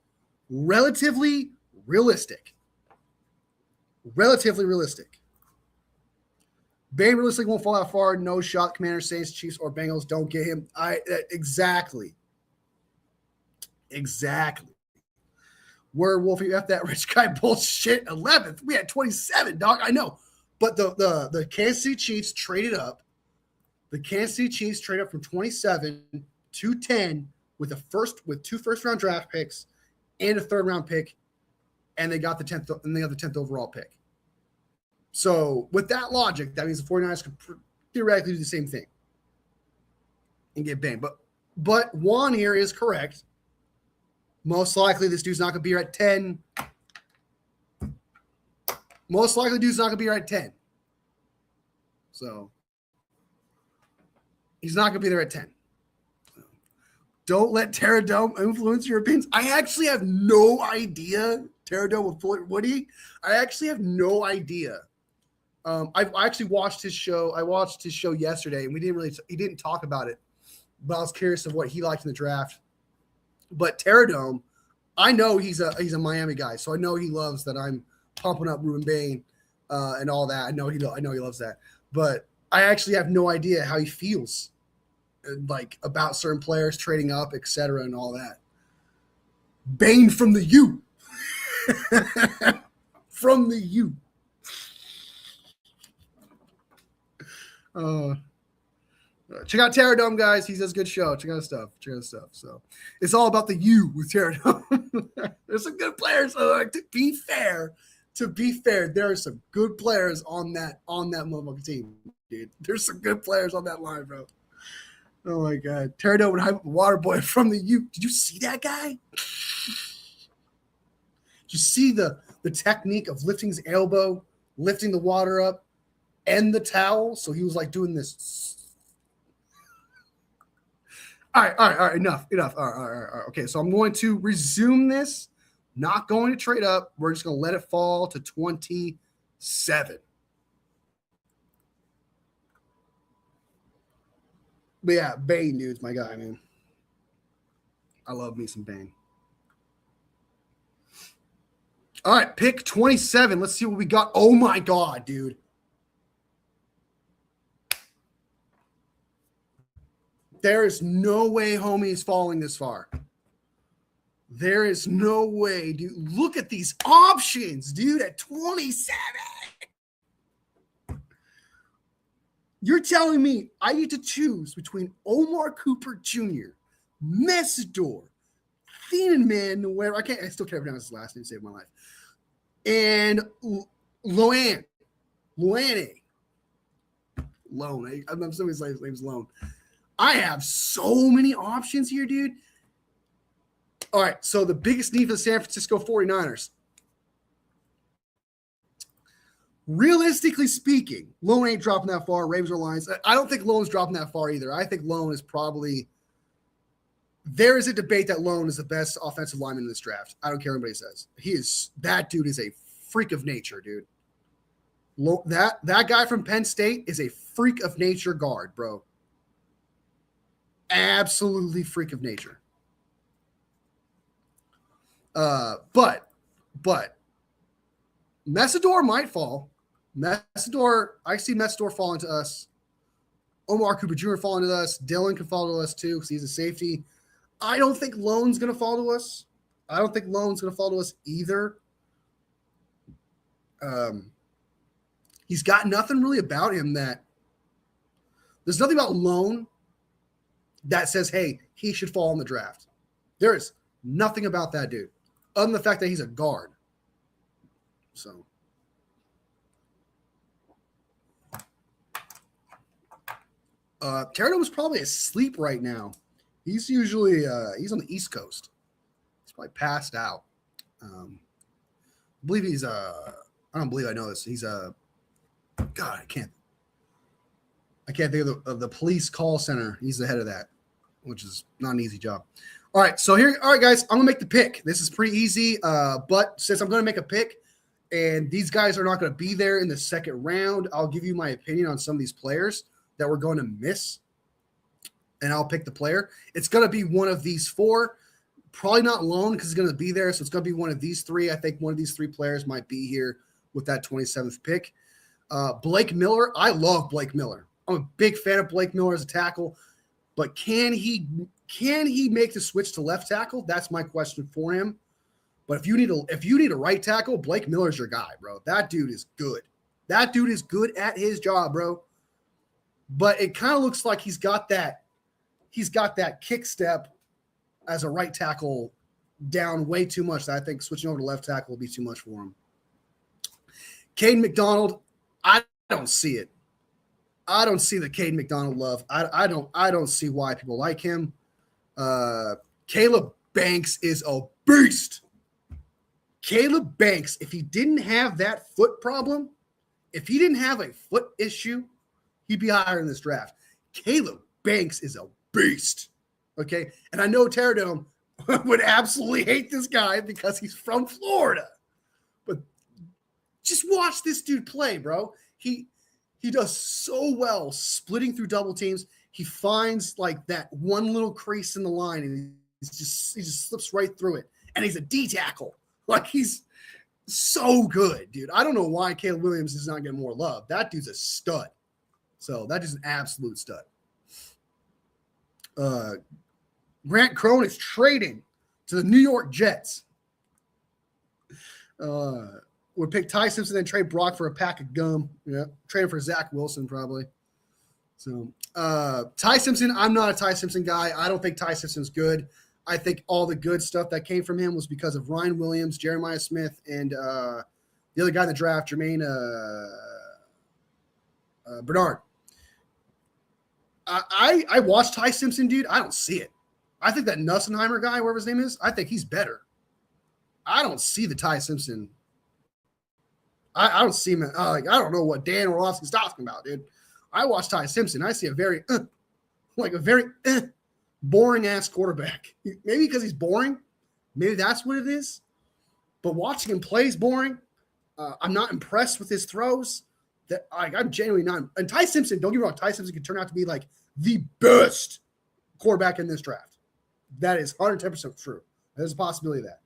relatively realistic. Relatively realistic. Bain realistically won't fall that far. No shot. Commanders, Saints, Chiefs, or Bengals don't get him. Exactly. Where Wolfie F that rich guy bullshit 11th. We had 27, dog. I know. But the Kansas City Chiefs traded up. The Kansas City Chiefs traded up from 27 to 10 with two first-round draft picks and a third-round pick, and they got the 10th overall pick. So with that logic, that means the 49ers could theoretically do the same thing and get Bain. But Juan here is correct. Most likely this dude's not going to be here at 10. Most likely dude's not going to be here at 10. So he's not going to be there at 10. Don't let Terradome influence your opinions. I actually have no idea. Terradome with Woody. I actually have no idea. I actually watched his show. I watched his show yesterday, and he didn't talk about it, but I was curious of what he liked in the draft. But Terradome, I know he's a Miami guy, so I know he loves that I'm pumping up Ruben Bain and all that. I know he loves that, but I actually have no idea how he feels like about certain players trading up, etc., and all that. Bain from the U. From the U. Check out Terradome, guys. He does good show. Check out stuff. So it's all about the U with Terradome. There's some good players. To be fair, there are some good players on that motherfucking team, dude. There's some good players on that line, bro. Oh my God, Terradome would hype up Water Boy from the U. Did you see that guy? Did you see the technique of lifting his elbow, lifting the water up, and the towel? So he was like doing this. All right. Enough. All right. Okay, so I'm going to resume this. Not going to trade up. We're just going to let it fall to 27. But yeah, Bain, dude's my guy, man. I love me some Bain. All right, pick 27. Let's see what we got. Oh my God, dude. There is no way homie is falling this far. There is no way, dude. Look at these options, dude, at 27. You're telling me I need to choose between Omar Cooper Jr., Messidor, Thieneman, where I still can't pronounce his last name to save my life, and Loane. I'm assuming his name's Lone. I have so many options here, dude. All right, so the biggest need for the San Francisco 49ers. Realistically speaking, Lone ain't dropping that far. Ravens or Lions. I don't think Lone's dropping that far either. I think Lone is probably – there is a debate that Lone is the best offensive lineman in this draft. I don't care what anybody says. That dude is a freak of nature, dude. That guy from Penn State is a freak of nature guard, bro. Absolutely freak of nature. But Messidor might fall. I see Messidor falling to us. Omar Cooper Jr. falling to us. Dylan can fall to us too because he's a safety. I don't think Lone's going to fall to us. I don't think Lone's going to fall to us either. He's got nothing really about him that – there's nothing about Lone that says, hey, he should fall in the draft. There is nothing about that dude other than the fact that he's a guard. So – Terradome was probably asleep right now. He's usually he's on the East Coast. He's probably passed out. I believe he's I don't believe I know this. He's God, I can't think of the police call center. He's the head of that. which is not an easy job. All right, so here, all right, guys, I'm gonna make the pick. This is pretty easy, but since I'm gonna make a pick, and these guys are not gonna be there in the second round, I'll give you my opinion on some of these players that we're going to miss, and I'll pick the player. It's gonna be one of these four, probably not Lone because it's gonna be there, so it's gonna be one of these three. I think one of these three players might be here with that 27th pick. Blake Miller, I love Blake Miller. I'm a big fan of Blake Miller as a tackle, but can he make the switch to left tackle? That's my question for him. But if you need a right tackle, Blake Miller's your guy, bro. That dude is good. That dude is good at his job, bro. But it kind of looks like he's got that kick step as a right tackle down way too much. That I think switching over to left tackle will be too much for him. Caden McDonald, I don't see it. I don't see the Caden McDonald love. I don't see why people like him. Caleb Banks is a beast. Caleb Banks, if he didn't have that foot problem, if he didn't have a foot issue, he'd be higher in this draft. Caleb Banks is a beast. Okay. And I know Terradome would absolutely hate this guy because he's from Florida. But just watch this dude play, bro. He does so well splitting through double teams. He finds like that one little crease in the line and he just slips right through it. And he's a D tackle. Like he's so good, dude. I don't know why Caleb Williams is not getting more love. That dude's a stud. So that is an absolute stud. Grant Crone is trading to the New York Jets. Would pick Ty Simpson and trade Brock for a pack of gum. Yeah, trade for Zach Wilson probably. So Ty Simpson, I'm not a Ty Simpson guy. I don't think Ty Simpson's good. I think all the good stuff that came from him was because of Ryan Williams, Jeremiah Smith, and the other guy in the draft, Jermaine Bernard. I watched Ty Simpson, dude. I don't see it. I think that Nussenheimer guy, whatever his name is, I think he's better. I don't see the Ty Simpson. I don't see him. I don't know what Dan Orlovsky's talking about, dude. I watch Ty Simpson. I see a very boring ass quarterback. Maybe because he's boring. Maybe that's what it is. But watching him play is boring. I'm not impressed with his throws. I'm genuinely not. And Ty Simpson, don't get me wrong, Ty Simpson could turn out to be like the best quarterback in this draft. That is 110% true. There's a possibility of that.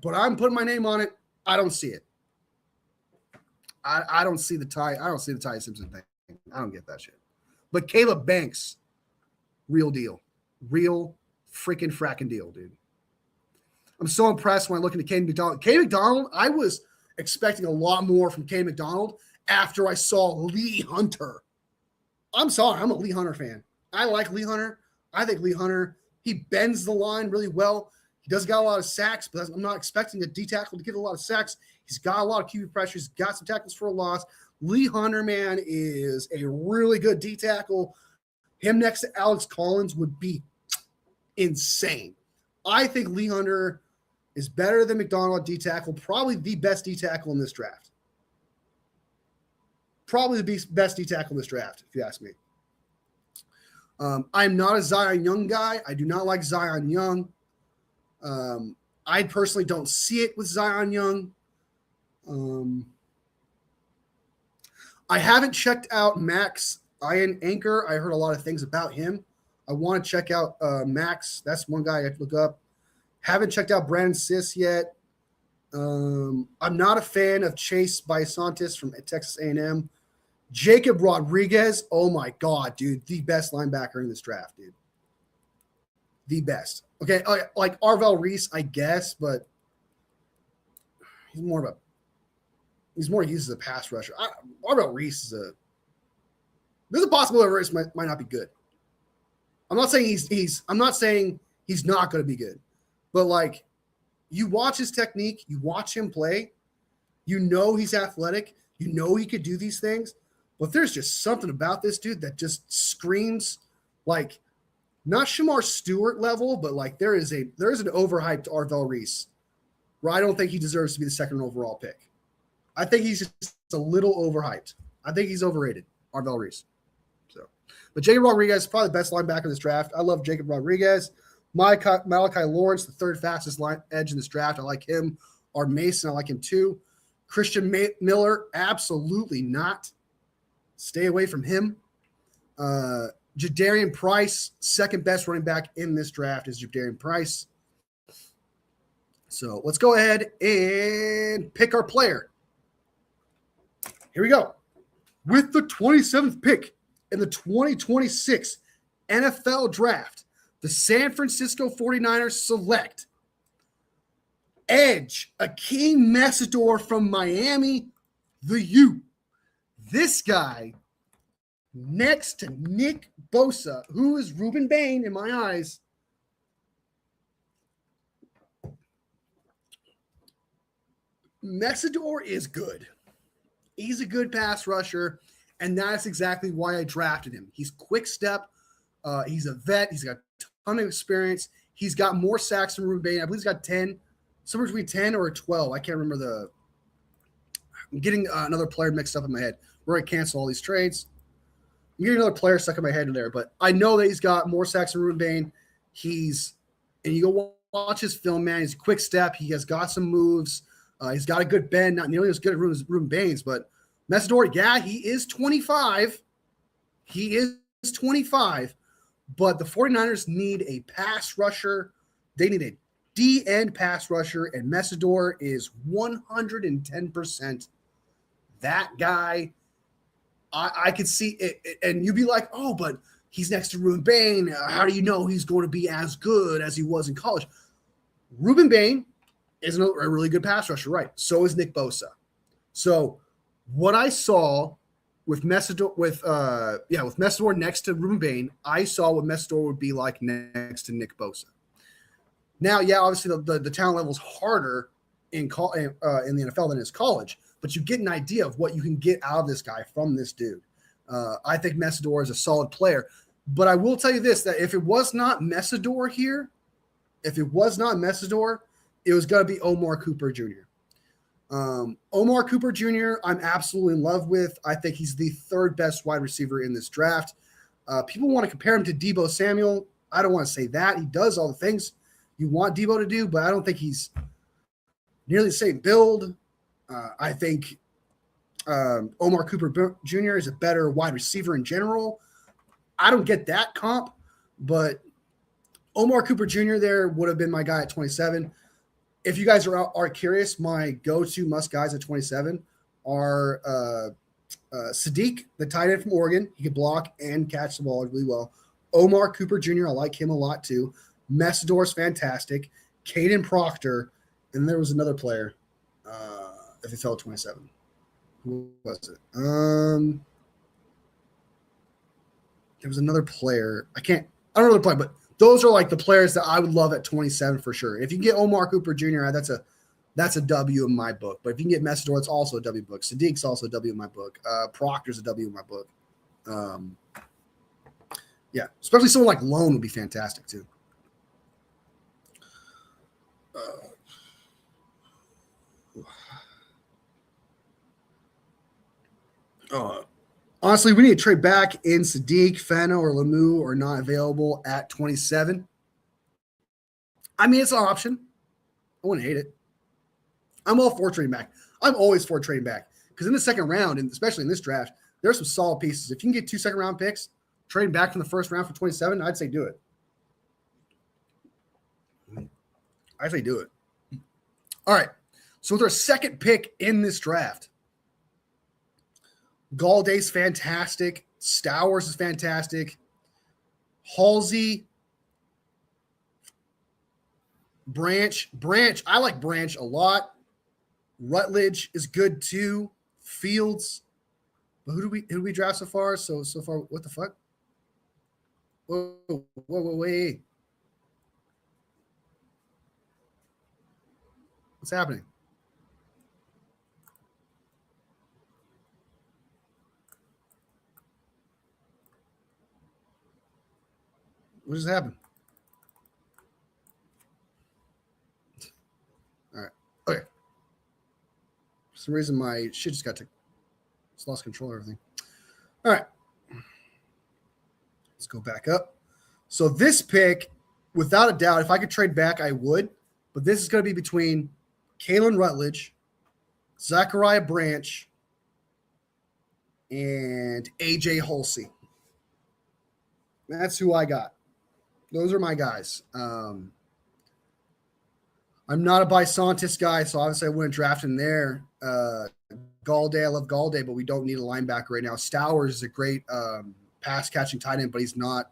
But I'm putting my name on it. I don't see it. I don't see the Ty Simpson thing. I don't get that shit. But Caleb Banks, real deal. Real freaking fracking deal, dude. I'm so impressed when I look into Caden McDonald. Caden McDonald, I was expecting a lot more from Caden McDonald after I saw Lee Hunter. I'm sorry, I'm a Lee Hunter fan. I like Lee Hunter. I think Lee Hunter, he bends the line really well. He does got a lot of sacks, but I'm not expecting a D tackle to get a lot of sacks. He's got a lot of QB pressure. He's got some tackles for a loss. Lee Hunter, man, is a really good D tackle. Him next to Alex Collins would be insane. I think Lee Hunter is better than McDonald at D tackle, probably the best D tackle in this draft. Probably the best D tackle in this draft, if you ask me. I'm not a Zion Young guy. I do not like Zion Young. I personally don't see it with Zion Young. I haven't checked out Max Ian Anchor. I heard a lot of things about him. I want to check out Max. That's one guy I have to look up. Haven't checked out Brandon Siss yet. I'm not a fan of Chase Bisontis from Texas A&M. Jacob Rodriguez, oh my God, dude, the best linebacker in this draft, dude. The best. Okay, like Arvell Reese, I guess, but he's more used as a pass rusher. Arvell Reese there's a possibility Reese might not be good. I'm not saying he's not going to be good, but like you watch his technique, you watch him play, you know he's athletic, you know he could do these things, but there's just something about this dude that just screams like not Shamar Stewart level, but like there is an overhyped Arvell Reese where I don't think he deserves to be the second overall pick. I think he's just a little overhyped. I think he's overrated, Arvell Reese. So, But Jacob Rodriguez is probably the best linebacker in this draft. I love Jacob Rodriguez. Malachi Lawrence, the third fastest edge in this draft. I like him. Art Mason, I like him too. Christian Miller, absolutely not. Stay away from him. Jadarian Price, second best running back in this draft is Jadarian Price. So let's go ahead and pick our player. Here we go. With the 27th pick in the 2026 NFL Draft, the San Francisco 49ers select edge Akeem Messidor from Miami, the U. This guy, next to Nick Bosa, who is Ruben Bain in my eyes. Messidor is good. He's a good pass rusher, and that's exactly why I drafted him. He's quick step. He's a vet. He's got a ton of experience. He's got more sacks than Ruben Bain. I believe he's got 10, somewhere between 10 or 12. I can't remember I'm getting another player mixed up in my head. We're going to cancel all these trades. I'm getting another player stuck in my head in there, but I know that he's got more sacks than Ruben Bain. And you go watch his film, man. He's a quick step. He has got some moves. He's got a good bend, not nearly as good as Ruben Bain's, but Messidor, yeah, he is 25. He is 25, but the 49ers need a pass rusher. They need a D-end pass rusher, and Messidor is 110% that guy. I could see it, and you'd be like, oh, but he's next to Ruben Bain. How do you know he's going to be as good as he was in college? Ruben Bain is a really good pass rusher, right? So is Nick Bosa. So what I saw with Messidor, with Messidor next to Ruben Bain, I saw what Messidor would be like next to Nick Bosa. Now, yeah, obviously the talent level is harder in the NFL than it is college, but you get an idea of what you can get out of this guy from this dude. I think Messidor is a solid player, but I will tell you this, that if it was not Messidor here, it was going to be Omar Cooper Jr. Omar Cooper Jr., I'm absolutely in love with. I think he's the third best wide receiver in this draft. People want to compare him to Deebo Samuel. I don't want to say that. He does all the things you want Deebo to do, but I don't think he's nearly the same build. I think Omar Cooper Jr. is a better wide receiver in general. I don't get that comp, but Omar Cooper Jr. there would have been my guy at 27. If you guys are curious, my go-to must guys at 27 are Sadiq, the tight end from Oregon. He can block and catch the ball really well. Omar Cooper Jr., I like him a lot too. Messidor's fantastic. Caden Proctor, and there was another player if he fell at 27. Who was it? There was another player. I don't know the player, but those are like the players that I would love at 27 for sure. If you can get Omar Cooper Jr., that's a W in my book. But if you can get Messidor, it's also a W book. Sadiq's also a W in my book. Proctor's a W in my book. Yeah, especially someone like Lone would be fantastic too. Honestly, we need to trade back in Sadiq, Fano, or Lemieux are not available at 27. I mean, it's an option. I wouldn't hate it. I'm all for trading back. I'm always for trading back because in the second round, and especially in this draft, there's some solid pieces. If you can get 2 second-round picks, trading back from the first round for 27, I'd say do it. I'd say do it. All right. So with our second pick in this draft, Gallday's fantastic. Stowers is fantastic. Halsey, Branch. I like Branch a lot. Rutledge is good too. Fields. But who do we draft so far? So far, what the fuck? Whoa, wait. What's happening? What just happened? All right. Okay. For some reason, my shit just lost control of everything. All right. go back up. So this pick, without a doubt, if I could trade back, I would. But this is going to be between Kalen Rutledge, Zachariah Branch, and AJ Hulsey. That's who I got. Those are my guys. I'm not a Bisontis guy, so obviously I wouldn't draft him there. Galday, I love Galday, but we don't need a linebacker right now. Stowers is a great pass-catching tight end, but he's not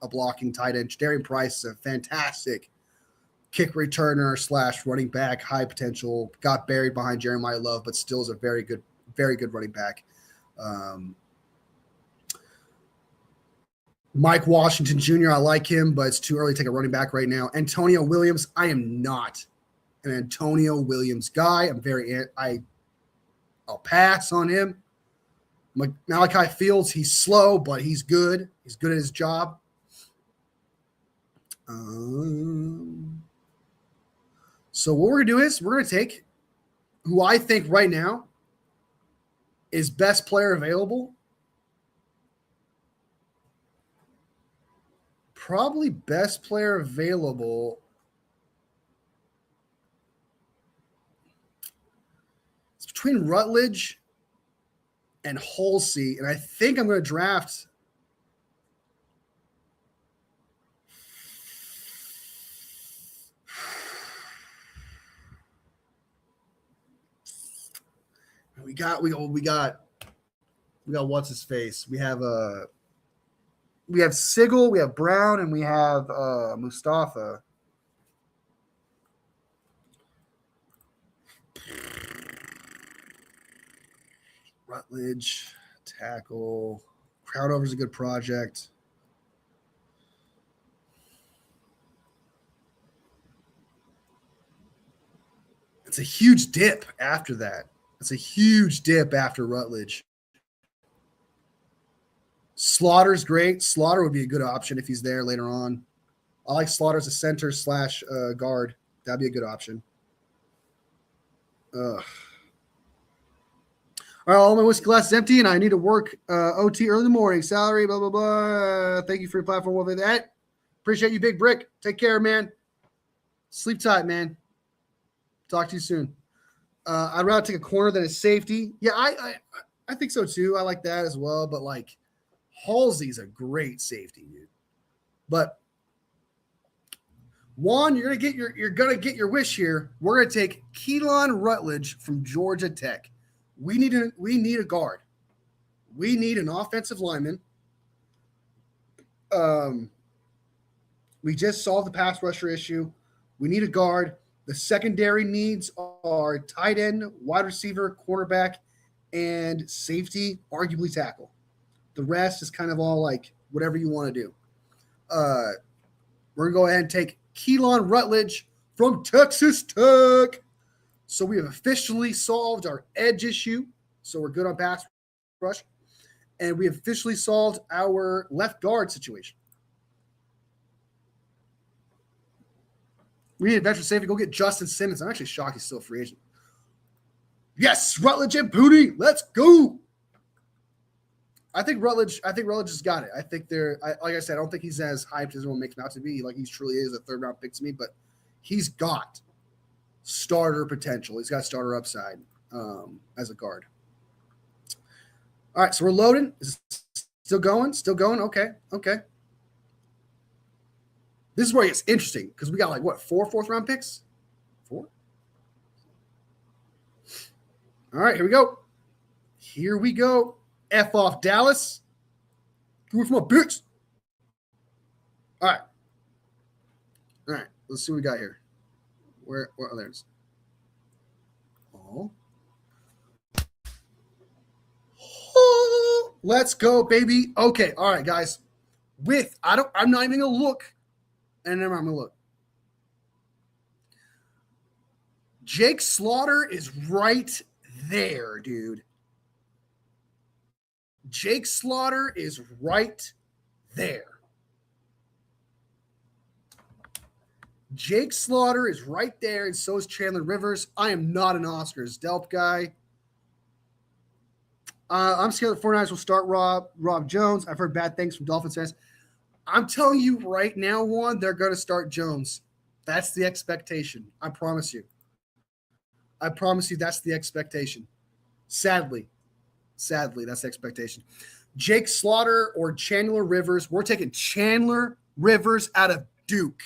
a blocking tight end. Darian Price is a fantastic kick returner / running back, high potential. Got buried behind Jeremiah Love, but still is a very good running back. Mike Washington Jr., I like him, but it's too early to take a running back right now. Antonio Williams, I am not an Antonio Williams guy. I'll pass on him. Malachi Fields, he's slow, but he's good. He's good at his job. So what we're going to do is we're going to take who I think right now is best player available. Probably best player available. It's between Rutledge and Hulsey, and I think I'm going to draft we got what's his face? We have Sigel, we have Brown, and we have Mustafa. Rutledge, tackle. Crowdover's a good project. It's a huge dip after that. It's a huge dip after Rutledge. Slaughter's great. Slaughter would be a good option if he's there later on. I like Slaughter as a center / guard. That'd be a good option. All right, all my whiskey glass is empty, and I need to work OT early in the morning. Salary, blah, blah, blah. Thank you for your platform. Wolfie. That. Appreciate you, Big Brick. Take care, man. Sleep tight, man. Talk to you soon. I'd rather take a corner than a safety. Yeah, I think so too. I like that as well. But like Halsey's a great safety, dude. But Juan, you're gonna get your wish here. We're gonna take Keelan Rutledge from Georgia Tech. We need a guard. We need an offensive lineman. We just solved the pass rusher issue. We need a guard. The secondary needs are tight end, wide receiver, quarterback, and safety, arguably tackle. The rest is kind of all like whatever you want to do. We're going to go ahead and take Keelan Rutledge from Texas Tech. So we have officially solved our edge issue. So we're good on pass rush. And we have officially solved our left guard situation. We need a veteran safety. Go get Justin Simmons. I'm actually shocked he's still a free agent. Yes, Rutledge and Pooty. Let's go. I think Rutledge has got it. I think like I said, I don't think he's as hyped as everyone makes him out to be. Like he truly is a third-round pick to me, but he's got starter potential. He's got starter upside as a guard. All right, so we're loading. Is it still going? Still going? Okay. This is where it gets interesting because we got like what, 4 fourth-round picks? 4? All right, here we go. F off Dallas. Do it for my bitch. All right. Let's see what we got here. Where there's. Oh, let's go, baby. Okay, all right, guys. I'm not even gonna look. And then I'm gonna look. Jake Slaughter is right there, dude. Jake Slaughter is right there. Jake Slaughter is right there, and so is Chandler Rivers. I am not an Oscars Delp guy. I'm scared the 49ers will start Rob Jones. I've heard bad things from Dolphins fans. I'm telling you right now, Juan, they're going to start Jones. That's the expectation. I promise you. I promise you that's the expectation. Sadly, that's the expectation. Jake Slaughter or Chandler Rivers. We're taking Chandler Rivers out of Duke.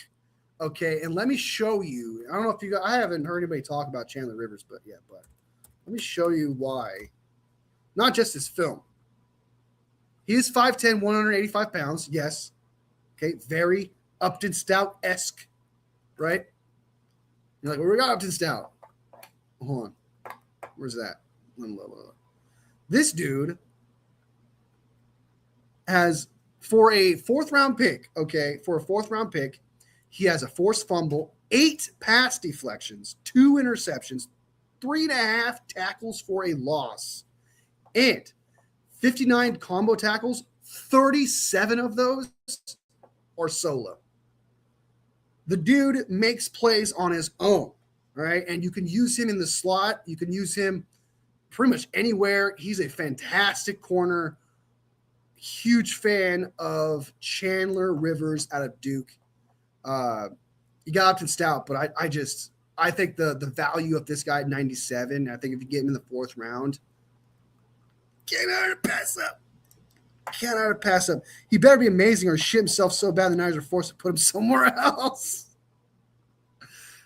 Okay, and let me show you. I don't know if you guys, I haven't heard anybody talk about Chandler Rivers, but let me show you why. Not just his film. He is 5'10", 185 pounds. Yes. Okay, very Upton Stout-esque, right? You're like, well, we got Upton Stout. Hold on. Where's that? This dude has, for a fourth-round pick, he has a forced fumble, 8 pass deflections, 2 interceptions, 3.5 tackles for a loss, and 59 combo tackles. 37 of those are solo. The dude makes plays on his own, right? And you can use him in the slot. You can use him pretty much anywhere. He's a fantastic corner. Huge fan of Chandler Rivers out of Duke. You got Upton Stout, but I think the value of this guy at 97, I think if you get him in the 4th round, cannot pass up. He better be amazing or shit himself so bad the Niners are forced to put him somewhere else.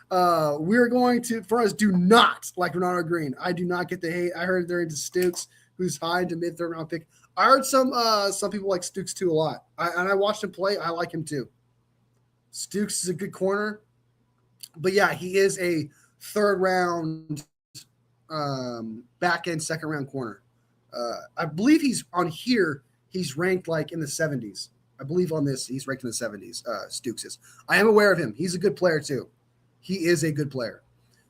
We're going to, for us, do not like Ronaldo Green. I do not get the hate. I heard they're into Stooks, who's high into mid 3rd round pick. I heard some people like Stooks too a lot. I watched him play. I like him too. Stooks is a good corner. But yeah, he is a 3rd round, back end 2nd round corner. I believe he's on here. He's ranked like in the 70s. I believe on this, he's ranked in the 70s. Stooks is. I am aware of him. He's a good player too. He is a good player.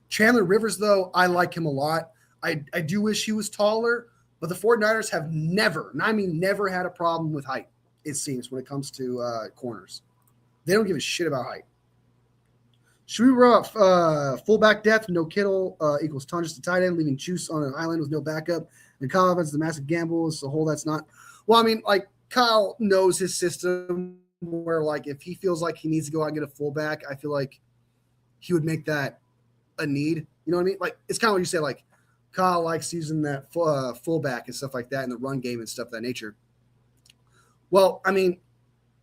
Chandler Rivers, though, I like him a lot. I do wish he was taller, but the 49ers have never had a problem with height, it seems, when it comes to corners. They don't give a shit about height. Should we run fullback depth? No Kittle equals Tunges to tight end, leaving Juice on an island with no backup. And Kyle Evans, the massive gamble, is the hole that's not. Well, I mean, like, Kyle knows his system where, like, if he feels like he needs to go out and get a fullback, I feel like he would make that a need. You know what I mean? Like, it's kind of what you say, like, Kyle likes using that fullback and stuff like that in the run game and stuff of that nature. Well, I mean,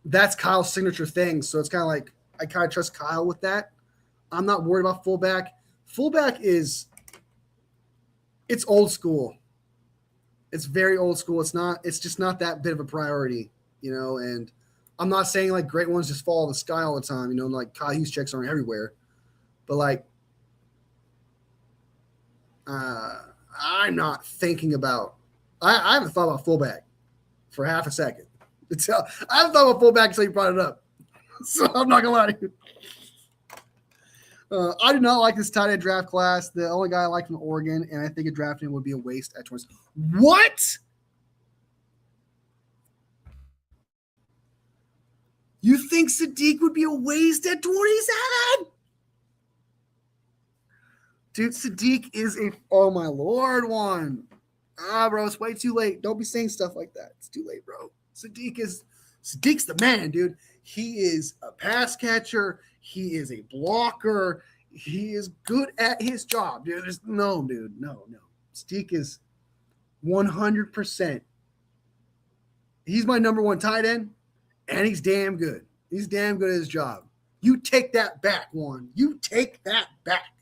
that's Kyle's signature thing. So it's kind of like, I kind of trust Kyle with that. I'm not worried about fullback. Fullback it's old school. It's very old school. It's just not that bit of a priority, you know, and I'm not saying like great ones just fall out of the sky all the time, you know, like Kyle Hughes checks aren't everywhere, but like, I'm not thinking about, I haven't thought about fullback for half a second. I haven't thought about fullback until you brought it up. So I'm not gonna lie to you. I do not like this tight end draft class. The only guy I like from Oregon, and I think a drafting him would be a waste at 20. What? You think Sadiq would be a waste at 27? Dude, Sadiq is oh my Lord, Juan. Bro, it's way too late. Don't be saying stuff like that. It's too late, bro. Sadiq's the man, dude. He is a pass catcher. He is a blocker. He is good at his job, dude. No. Sadiq is 100%. He's my number 1 tight end, and he's damn good. He's damn good at his job. You take that back, Juan. You take that back.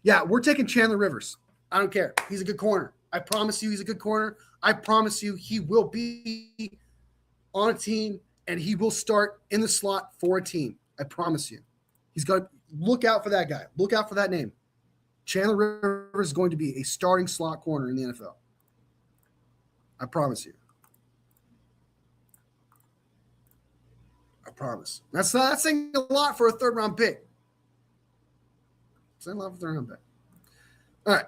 Yeah, we're taking Chandler Rivers. I don't care. He's a good corner. I promise you he's a good corner. I promise you he will be on a team and he will start in the slot for a team. I promise you. He's got to look out for that guy. Look out for that name. Chandler Rivers is going to be a starting slot corner in the NFL. I promise you. I promise. That's saying a lot for a 3rd round pick. Saying a lot for a 3rd round pick. All right.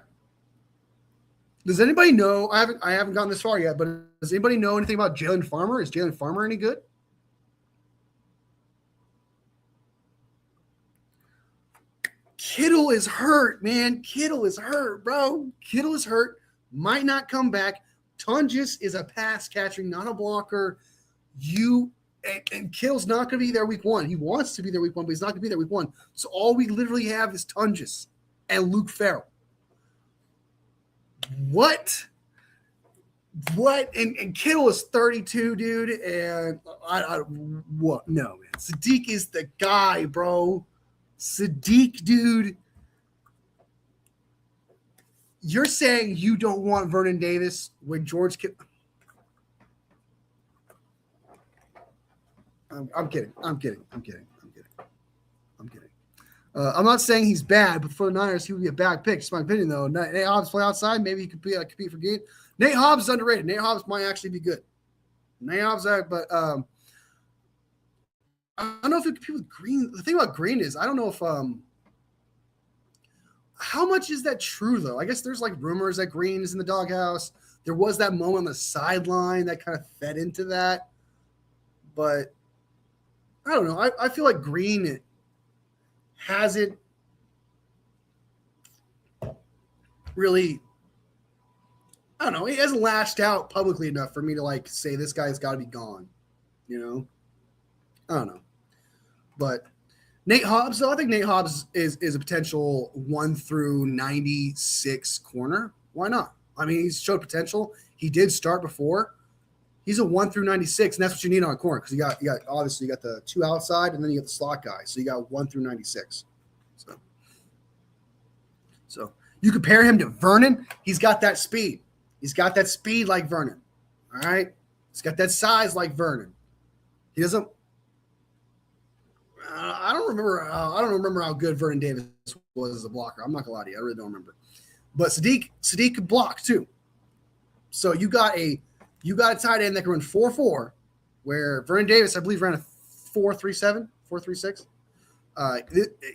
Does anybody know? I haven't gotten this far yet, but does anybody know anything about Jalen Farmer? Is Jalen Farmer any good? Kittle is hurt, man. Kittle is hurt, bro. Kittle is hurt. Might not come back. Tungus is a pass catcher, not a blocker. And Kittle's not going to be there week 1. He wants to be there week 1, but he's not going to be there week 1. So all we literally have is Tungus and Luke Farrell. What? And Kittle is 32, dude. And what? No, man. Sadiq is the guy, bro. Sadiq, dude. You're saying you don't want Vernon Davis when George Kittle. I'm kidding. I'm not saying he's bad, but for the Niners, he would be a bad pick. It's my opinion, though. Nate Hobbs play outside. Maybe he could compete for game. Nate Hobbs is underrated. Nate Hobbs might actually be good. Nate Hobbs, but I don't know if he compete with Green. The thing about Green is I don't know if how much is that true, though? I guess there's like rumors that Green is in the doghouse. There was that moment on the sideline that kind of fed into that. But I don't know. I feel like Green hasn't really, I don't know. He hasn't lashed out publicly enough for me to like say this guy's got to be gone. You know? I don't know. But Nate Hobbs, though, I think Nate Hobbs is a potential 1 through 96 corner. Why not? I mean, he's showed potential. He did start before. He's a 1 through 96, and that's what you need on a corner because you got obviously you got the 2 outside, and then you got the slot guy. So you got 1 through 96. So you compare him to Vernon. He's got that speed. He's got that speed like Vernon. All right, he's got that size like Vernon. He doesn't. I don't remember how good Vernon Davis was as a blocker. I'm not gonna lie to you. I really don't remember. But Sadiq could block too. So you got a tight end that can run 4.4, where Vernon Davis, I believe, ran a 4.37, 4.36.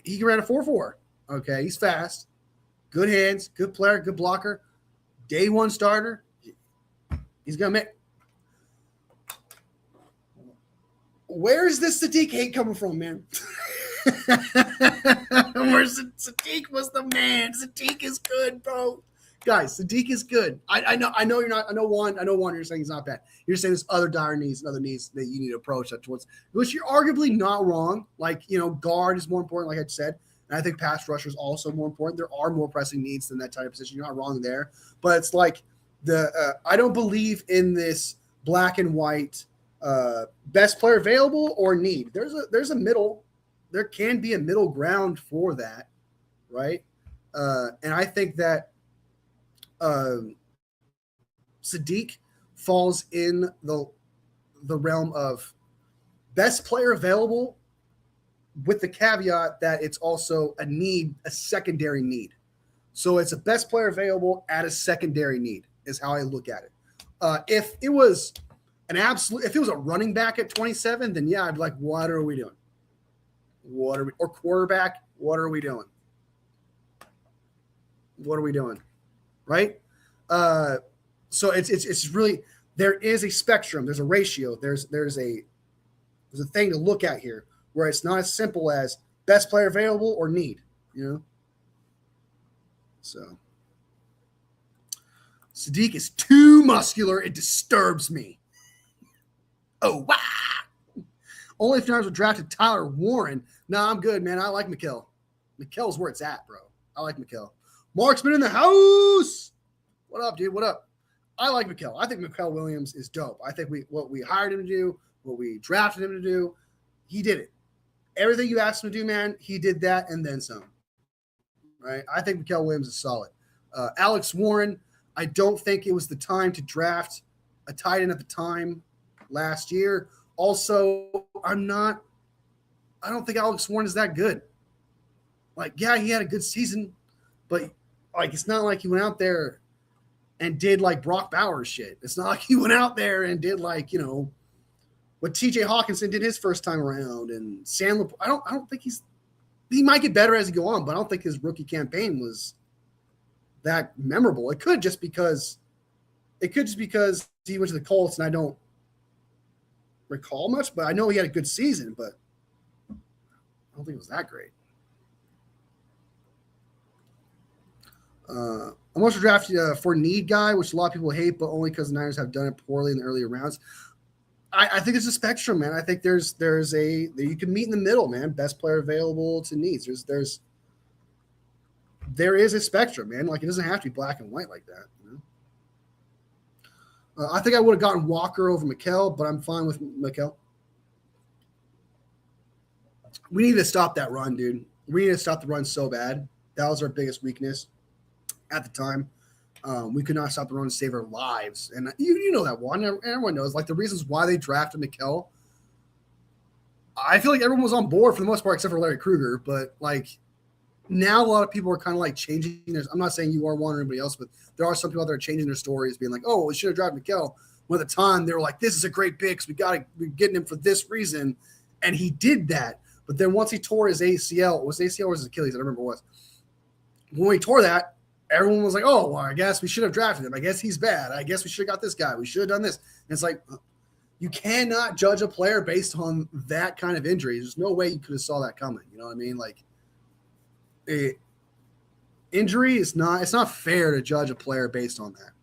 He can run a 4.4. Okay, he's fast, good hands, good player, good blocker, day 1 starter. He's gonna make. Where's this Sadiq hate coming from, man? Where's Sadiq was the man. Sadiq is good, bro. Guys, Sadiq is good. I know you're not. I know one. You're saying he's not bad. You're saying there's other dire needs and other needs that you need to approach that towards, which you're arguably not wrong. Like, guard is more important, like I said. And I think pass rusher is also more important. There are more pressing needs than that type of position. You're not wrong there. But it's like I don't believe in this black and white best player available or need. There's a middle. There can be a middle ground for that, right? And I think that Sadiq falls in the realm of best player available, with the caveat that it's also a secondary need. So it's a best player available at a secondary need is how I look at it. If it was if it was a running back at 27, then yeah, I'd be like, what are we doing? Or quarterback, what are we doing? What are we doing? Right? So it's really, there is a spectrum. There's a ratio. There's a thing to look at here where it's not as simple as best player available or need, So Sadiq is too muscular. It disturbs me. Oh, wow. Only if Niners would drafted Tyler Warren. Nah, I'm good, man. I like Mikell. Mikell's where it's at, bro. I like Mikell. Mark's been in the house. What up, dude? What up? I like Mikell. I think Mikell Williams is dope. I think what we hired him to do, what we drafted him to do, he did it. Everything you asked him to do, man, he did that and then some. Right? I think Mikell Williams is solid. Alex Warren, I don't think it was the time to draft a tight end at the time last year. Also, I don't think Alex Warren is that good. Like, yeah, he had a good season, but like, it's not like he went out there and did like Brock Bowers shit. It's not like he went out there and did like, what TJ Hawkinson did his first time around, and Sam. I don't think he might get better as he go on, but I don't think his rookie campaign was that memorable. It could just because he went to the Colts, and I don't recall much, but I know he had a good season, but I don't think it was that great. I'm also drafting for need guy, which a lot of people hate, but only because the Niners have done it poorly in the earlier rounds. I think it's a spectrum, man. I think there's a you can meet in the middle, man. Best player available to needs. There is a spectrum, man. Like it doesn't have to be black and white like that. You know? I think I would have gotten Walker over McKell, but I'm fine with McKell. We need to stop that run, dude. We need to stop the run so bad. That was our biggest weakness at the time. We could not stop the run to save our lives. And you know that one. Everyone knows. Like the reasons why they drafted McKell, I feel like everyone was on board for the most part except for Larry Krueger. But like now a lot of people are kind of like changing their – I'm not saying you are one or anybody else, but there are some people out there changing their stories, being like, oh, we should have drafted McKell. When at the time they were like, this is a great pick because we're getting him for this reason. And he did that. But then once he tore his ACL, was it ACL or his Achilles? I don't remember what it was. When he tore that, everyone was like, oh, well, I guess we should have drafted him. I guess he's bad. I guess we should have got this guy. We should have done this. And it's like, you cannot judge a player based on that kind of injury. There's no way you could have saw that coming. You know what I mean? Like, injury is not – it's not fair to judge a player based on that,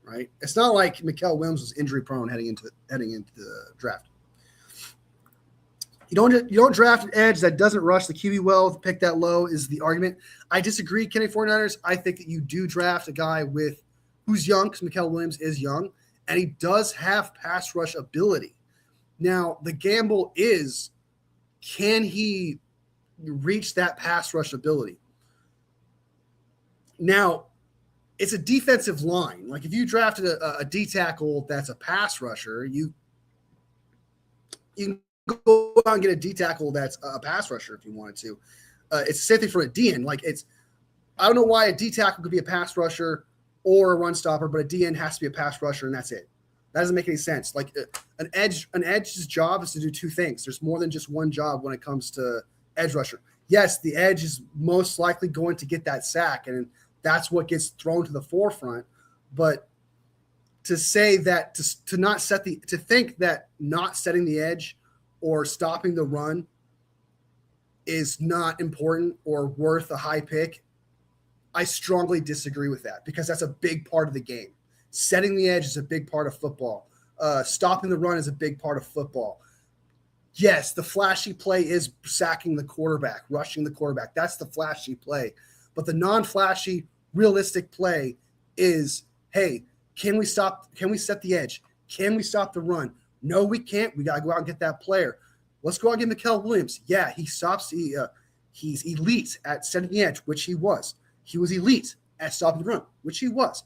right? It's not like Mikael Williams was injury prone heading into the draft. You don't draft an edge that doesn't rush the QB well to pick that low is the argument. I disagree, Kenny 49ers. I think that you do draft a guy who's young because Mikael Williams is young, and he does have pass rush ability. Now, the gamble is, can he reach that pass rush ability? Now, it's a defensive line. Like if you drafted a D tackle that's a pass rusher, you go out and get a D tackle that's a pass rusher if you wanted to. It's the same thing for a DN. Like I don't know why a D tackle could be a pass rusher or a run stopper, but a DN has to be a pass rusher and that's it. That doesn't make any sense. Like an edge's job is to do two things. There's more than just one job when it comes to edge rusher. Yes, the edge is most likely going to get that sack, and that's what gets thrown to the forefront. But to say that to think that not setting the edge or stopping the run is not important or worth a high pick, I strongly disagree with that because that's a big part of the game. Setting the edge is a big part of football. Stopping the run is a big part of football. Yes, the flashy play is sacking the quarterback, rushing the quarterback. That's the flashy play. But the non-flashy, realistic play is, hey, can we set the edge? Can we stop the run? No, we can't. We got to go out and get that player. Let's go out and get Mikael Williams. Yeah, he's elite at setting the edge, which he was. He was elite at stopping the run, which he was.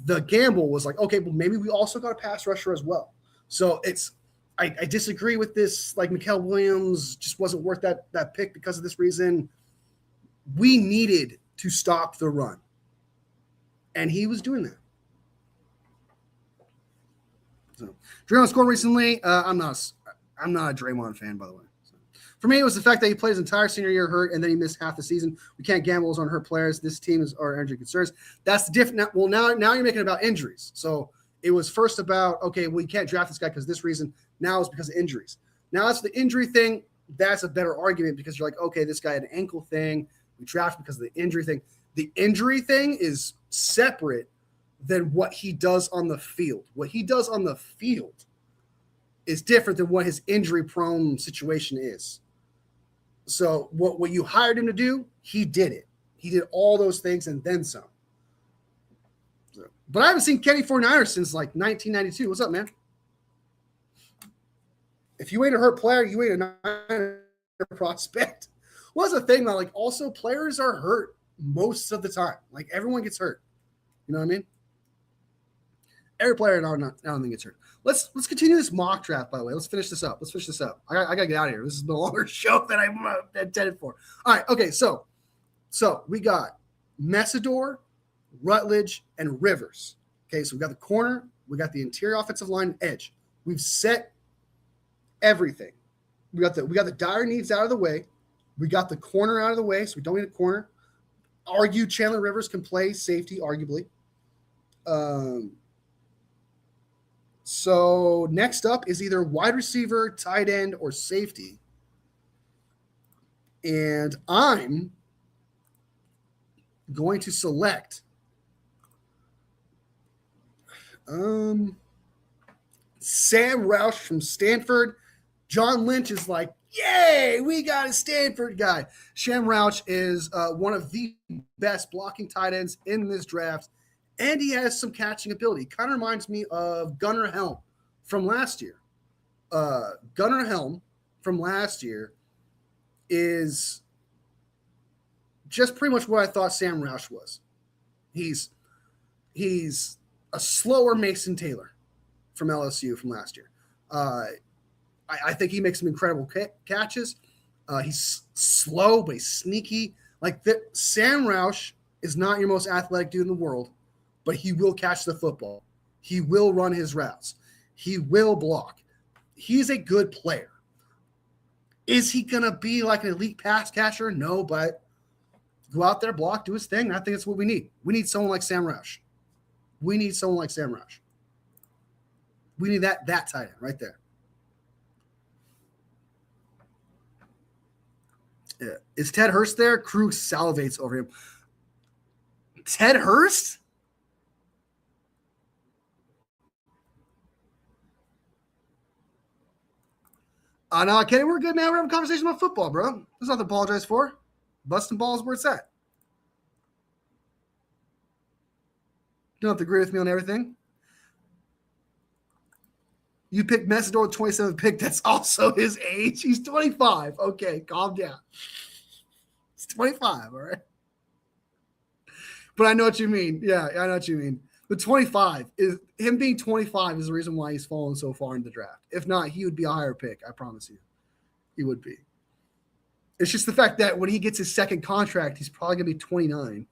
The gamble was like, okay, well, maybe we also got a pass rusher as well. So I disagree with this. Like Mikael Williams just wasn't worth that pick because of this reason. We needed to stop the run, and he was doing that. So Draymond scored recently. I'm not a Draymond fan, by the way. So, for me, it was the fact that he played his entire senior year hurt, and then he missed half the season. We can't gamble on hurt players. This team is our injury concerns. That's the different. Well, now you're making it about injuries. So it was first about, okay, well, you can't draft this guy because of this reason. Now it's because of injuries. Now it's the injury thing. That's a better argument because you're like, okay, this guy had an ankle thing. We drafted because of the injury thing. The injury thing is separate than what he does on the field. What he does on the field is different than what his injury-prone situation is. So what you hired him to do, he did it. He did all those things and then some. So, but I haven't seen Kenny 49ers since like 1992. What's up, man? If you ain't a hurt player, you ain't a Niner prospect. What's the thing, though? Like, also, players are hurt most of the time. Like, everyone gets hurt. You know what I mean? Every player, I don't think gets hurt. Let's continue this mock draft, by the way. Let's finish this up. I got to get out of here. This is the longer show than I intended for. All right, okay, so we got Messidor, Rutledge, and Rivers. Okay, so we got the corner, we got the interior offensive line, edge. We've set everything. We got the dire needs out of the way. We got the corner out of the way, so we don't need a corner. Argue Chandler Rivers can play safety, arguably. So next up is either wide receiver, tight end, or safety. And I'm going to select Sam Roush from Stanford. John Lynch is like, yay, we got a Stanford guy. Sam Roush is one of the best blocking tight ends in this draft, and he has some catching ability. Kind of reminds me of Gunnar Helm from last year. Gunnar Helm from last year is just pretty much what I thought Sam Roush was. He's a slower Mason Taylor from LSU from last year. I think he makes some incredible catches. He's slow, but he's sneaky. Sam Roush is not your most athletic dude in the world, but he will catch the football. He will run his routes. He will block. He's a good player. Is he going to be like an elite pass catcher? No, but go out there, block, do his thing. I think that's what we need. We need someone like Sam Roush. We need someone like Sam Roush. We need that tight end right there. Yeah. Is Ted Hurst there? Crew salivates over him. Ted Hurst? No, Kenny, we're good, man. We're having a conversation about football, bro. There's nothing to apologize for. Busting balls where it's at. You don't have to agree with me on everything. You picked Messidor with 27th pick. That's also his age. He's 25. Okay, calm down. He's 25, all right? But I know what you mean. Yeah, I know what you mean. The 25 is him being 25 is the reason why he's fallen so far in the draft. If not, he would be a higher pick. I promise you, he would be. It's just the fact that when he gets his second contract, he's probably gonna be 29.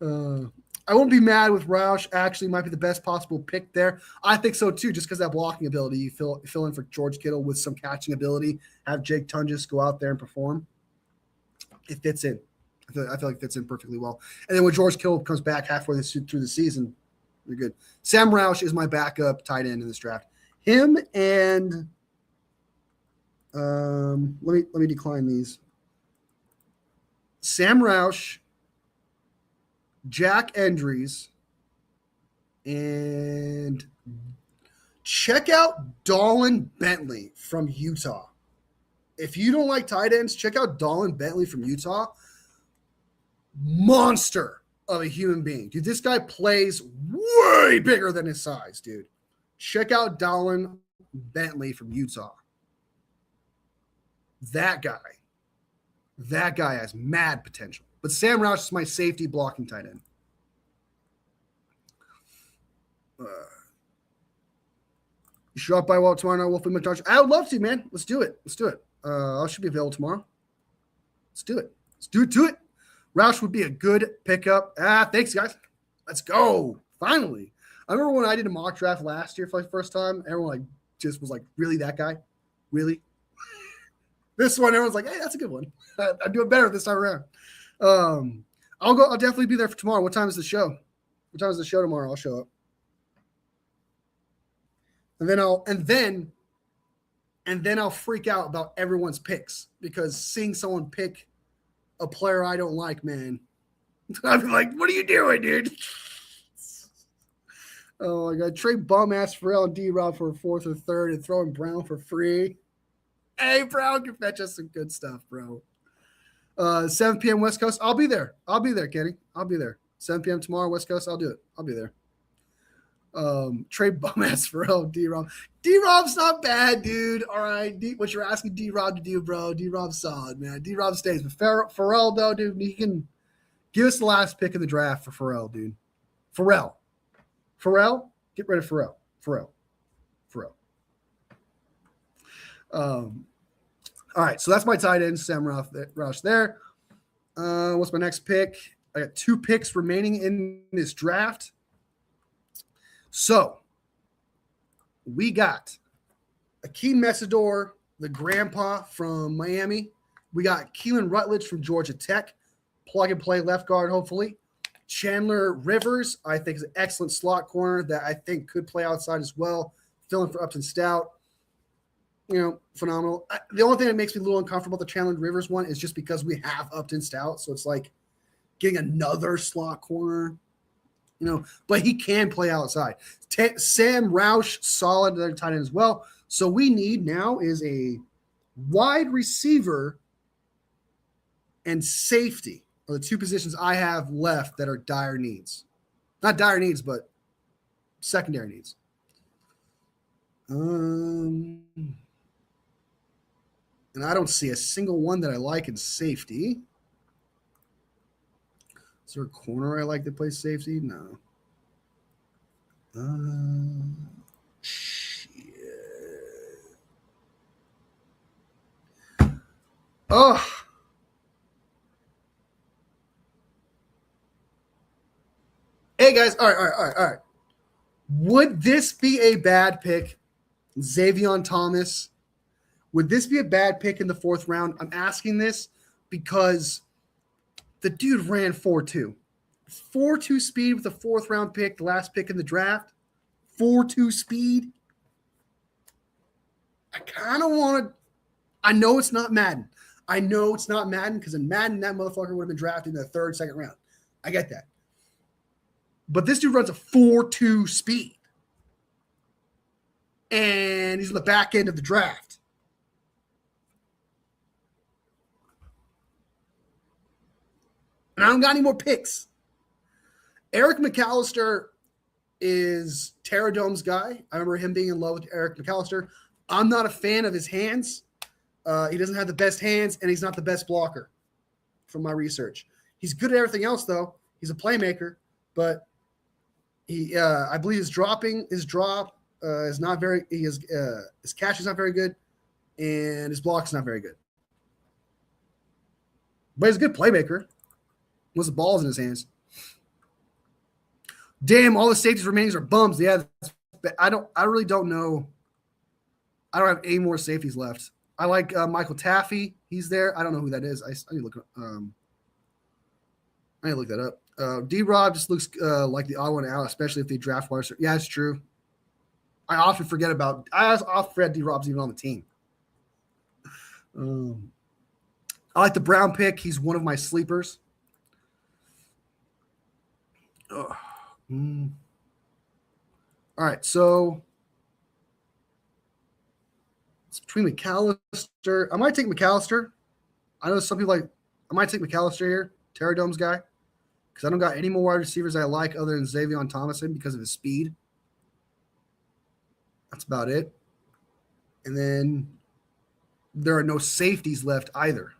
I won't be mad with Roush. Actually, might be the best possible pick there. I think so too, just because that blocking ability. You fill in for George Kittle with some catching ability. Have Jake Tunges go out there and perform. It fits in. I feel like it fits in perfectly well. And then when George Kittle comes back halfway through the season, you're good. Sam Roush is my backup tight end in this draft. Him and let me decline these. Sam Roush, Jack Endries, and check out Dolan Bentley from Utah. If you don't like tight ends, check out Dolan Bentley from Utah. Monster of a human being. Dude, this guy plays way bigger than his size, dude. Check out Dolan Bentley from Utah. That guy has mad potential. But Sam Roush is my safety blocking tight end. You should drop by tomorrow night, Wolfie McDonald. I would love to, man. Let's do it. I should be available tomorrow. Let's do it. Do it. Roush would be a good pickup. Thanks, guys. Let's go. Finally. I remember when I did a mock draft last year for the first time, everyone just was like, really, that guy? Really? This one, everyone's like, hey, that's a good one. I'm doing better this time around. I'll definitely be there for tomorrow. What time is the show? What time is the show tomorrow? I'll show up. And then I'll freak out about everyone's picks, because seeing someone pick a player I don't like, man, I'd be like, what are you doing, dude? Oh my God. Trade bum ass Pharrell and D-Rob for a fourth or third and throw in Brown for free. Hey, Brown can fetch us some good stuff, bro. 7 p.m. West Coast. I'll be there, Kenny. I'll be there. 7 p.m. tomorrow, West Coast. I'll do it. I'll be there. Trade bum ass Pharrell, D-Rob. D-Rob's not bad, dude. All right. What you're asking D-Rob to do, bro. D-Rob's solid, man. D-Rob stays. But Pharrell, though, dude, he can give us the last pick in the draft for Pharrell, dude. Pharrell. Get rid of Pharrell. All right, so that's my tight end, Sam Roush there. What's my next pick? I got 2 picks remaining in this draft. So we got Akeem Messidor, the grandpa from Miami. We got Keelan Rutledge from Georgia Tech, plug and play left guard, hopefully. Chandler Rivers, I think, is an excellent slot corner that I think could play outside as well, filling for Upton Stout. phenomenal. The only thing that makes me a little uncomfortable about the Chandler Rivers one is just because we have Upton Stout, so it's like getting another slot corner, but he can play outside. Sam Roush, solid tight end as well. So we need now is a wide receiver and safety are the two positions I have left that are dire needs. Not dire needs, but secondary needs. And I don't see a single one that I like in safety. Is there a corner I like to play safety? No. Shit. Oh. Hey, guys. All right. Would this be a bad pick? Xavier Thomas. Would this be a bad pick in the 4th round? I'm asking this because the dude ran 4.2. 4.2 speed with the 4th round pick, the last pick in the draft. 4.2 speed. I kind of want to – I know it's not Madden. Because in Madden, that motherfucker would have been drafted in the 3rd, 2nd round. I get that. But this dude runs a 4.2 speed. And he's on the back end of the draft. And I don't got any more picks. Eric McAllister is Terradome's guy. I remember him being in love with Eric McAllister. I'm not a fan of his hands. He doesn't have the best hands, and he's not the best blocker from my research. He's good at everything else, though. He's a playmaker, but I believe his drop is not very. His catch is not very good, and his block is not very good. But he's a good playmaker. Once the ball's in his hands. Damn, all the safeties remaining are bums. Yeah, I really don't know. I don't have any more safeties left. I like Michael Taffy. He's there. I don't know who that is. I need to look. I need to look that up. D-Rob just looks like the odd one out, especially if they draft wide receiver. Yeah, it's true. I often forget D-Rob's even on the team. I like the Brown pick. He's one of my sleepers. All right, so it's between McAllister. I might take McAllister. I know some people I might take McAllister here, Terradome's guy, because I don't got any more wide receivers I like other than Xavier Thomason because of his speed. That's about it. And then there are no safeties left either.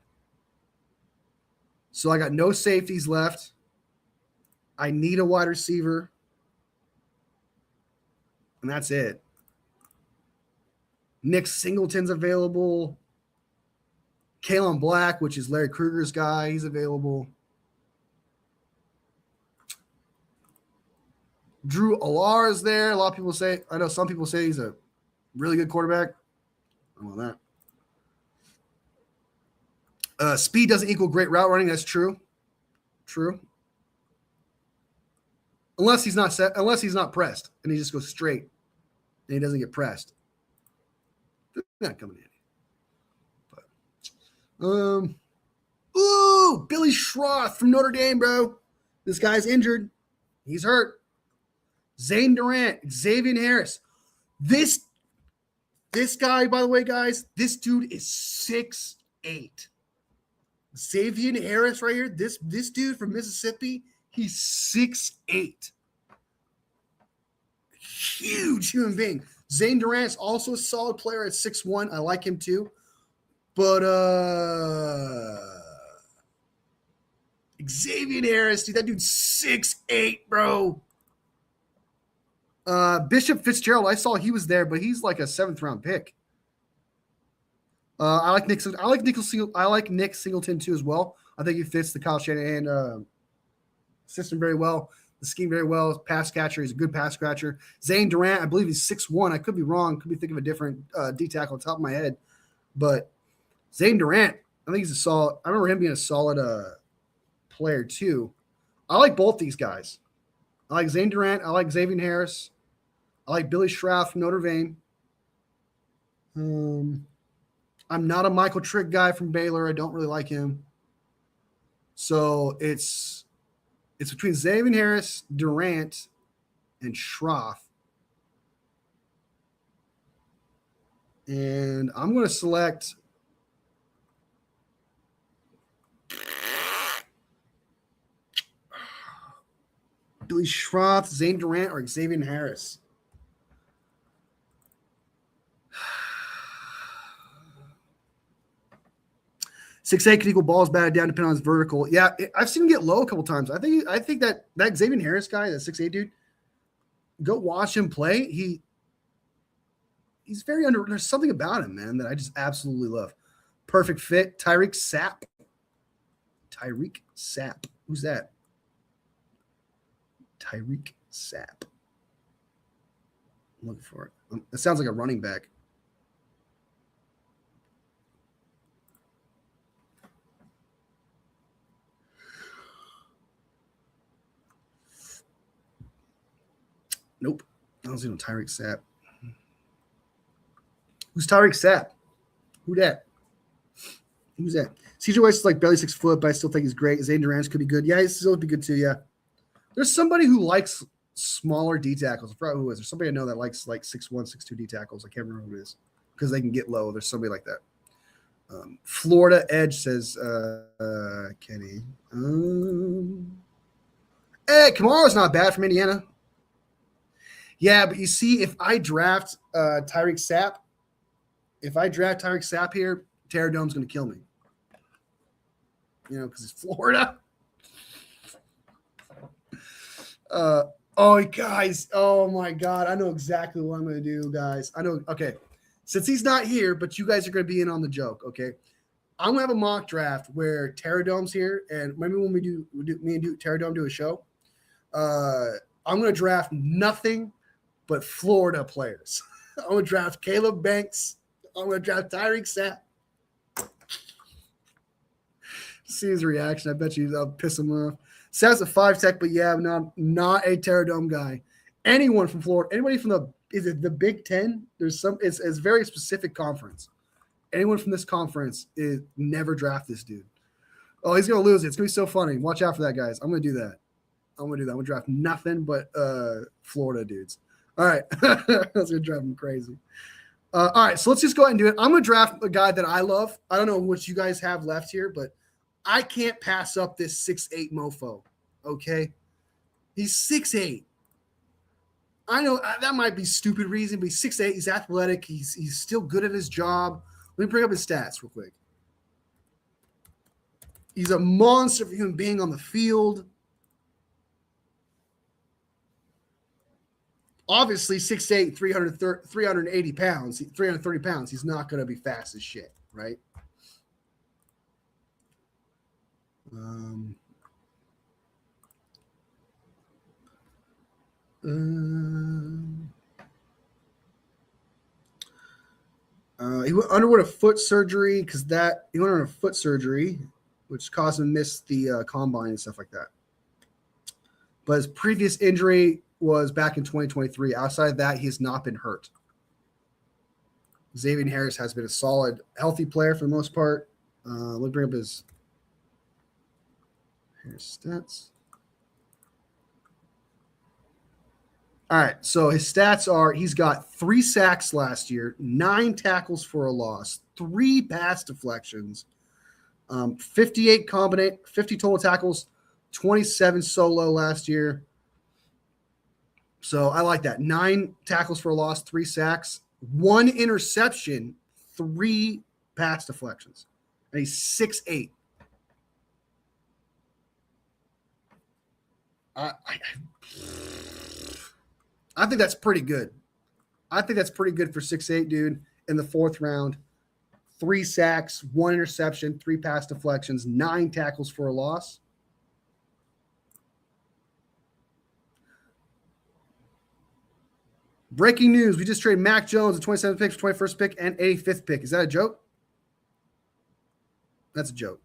So I got no safeties left. I need a wide receiver. And that's it. Nick Singleton's available. Kalen Black, which is Larry Kruger's guy, he's available. Drew Alar is there. A lot of people say, I know some people say he's a really good quarterback. I don't know that. Speed doesn't equal great route running. That's true. True. Unless he's not pressed and he just goes straight and he doesn't get pressed. They're not coming in. But Billy Schroth from Notre Dame, bro. This guy's injured. He's hurt. Zane Durant, Xavier Harris. This guy, by the way, guys, this dude is 6'8". Xavier Harris right here, this dude from Mississippi, he's 6'8". Huge human being. Zane Durant's also a solid player at 6'1". I like him too. But Xavier Harris, dude, that dude's 6'8", bro. Bishop Fitzgerald, I saw he was there, but he's like a 7th round pick. I like Nick Singleton too as well. I think he fits the Kyle Shanahan system very well, the scheme very well. Pass catcher, he's a good pass catcher. Zane Durant, I believe he's 6'1". I could be wrong. Could be thinking of a different D tackle on top of my head, but Zane Durant, I think he's a solid. I remember him being a solid player too. I like both these guys. I like Zane Durant. I like Xavier Harris. I like Billy Schroth from Notre Dame. I'm not a Michael Trick guy from Baylor. I don't really like him. So it's between Xavier Harris, Durant, and Schroff. And I'm going to select Billy Schroff, Zane Durant, or Xavier Harris. Six eight can equal balls batted down depending on his vertical. Yeah, I've seen him get low a couple times. I think that Xavier Harris guy, that 6'8" dude, go watch him play. He's very under. There's something about him, man, that I just absolutely love. Perfect fit. Tyreek Sapp. Who's that? Tyreek Sapp. I'm looking for it. It sounds like a running back. Nope. I don't see no Tyreek Sapp. Who's Tyreek Sapp? Who's that? CJ Weiss is like barely 6 foot, but I still think he's great. Zane Durant could be good. Yeah, he's still be good too. Yeah. There's somebody who likes smaller D tackles. I forgot who it is. There's somebody I know that likes like 6'1", 6'2" D tackles. I can't remember who it is because they can get low. There's somebody like that. Florida Edge says, Kenny. Hey, Kamara's not bad from Indiana. Yeah, but you see, if I draft Tyreek Sapp here, Terradome's going to kill me. You know, because it's Florida. Guys. Oh, my God. I know exactly what I'm going to do, guys. I know. Okay. Since he's not here, but you guys are going to be in on the joke, okay? I'm going to have a mock draft where Terradome's here, and maybe when me and Terradome do a show, I'm going to draft nothing but Florida players. I'm going to draft Caleb Banks. I'm going to draft Tyreek Sapp. See his reaction. I bet you I'll piss him off. Sapp's a 5-tech, but yeah, not a Terradome guy. Anyone from Florida, anybody from the Big Ten? It's a very specific conference. Anyone from this conference never draft this dude. Oh, he's gonna lose it. It's gonna be so funny. Watch out for that, guys. I'm gonna do that. I'm gonna draft nothing but Florida dudes. All right, that's gonna drive him crazy. All right, so let's just go ahead and do it. I'm gonna draft a guy that I love. I don't know what you guys have left here, but I can't pass up this 6'8" mofo. Okay, he's 6'8". I know that might be stupid reason, but he's 6'8". He's athletic. He's still good at his job. Let me bring up his stats real quick. He's a monster for human being on the field. Obviously, 6'8", 380 pounds, 330 pounds. He's not going to be fast as shit, right? He underwent a foot surgery which caused him to miss the combine and stuff like that. But his previous injury was back in 2023. Outside of that, he has not been hurt. Xavier Harris has been a solid, healthy player for the most part. Let me bring up his stats. All right, so his stats are he's got 3 sacks last year, 9 tackles for a loss, 3 pass deflections, 50 total tackles, 27 solo last year. So I like that. 9 tackles for a loss, 3 sacks, 1 interception, 3 pass deflections. And he's 6'8". I think that's pretty good. I think that's pretty good for 6'8", dude, in the 4th round. 3 sacks, 1 interception, 3 pass deflections, 9 tackles for a loss. Breaking news. We just traded Mac Jones, a 27th pick, 21st pick, and 85th pick. Is that a joke? That's a joke.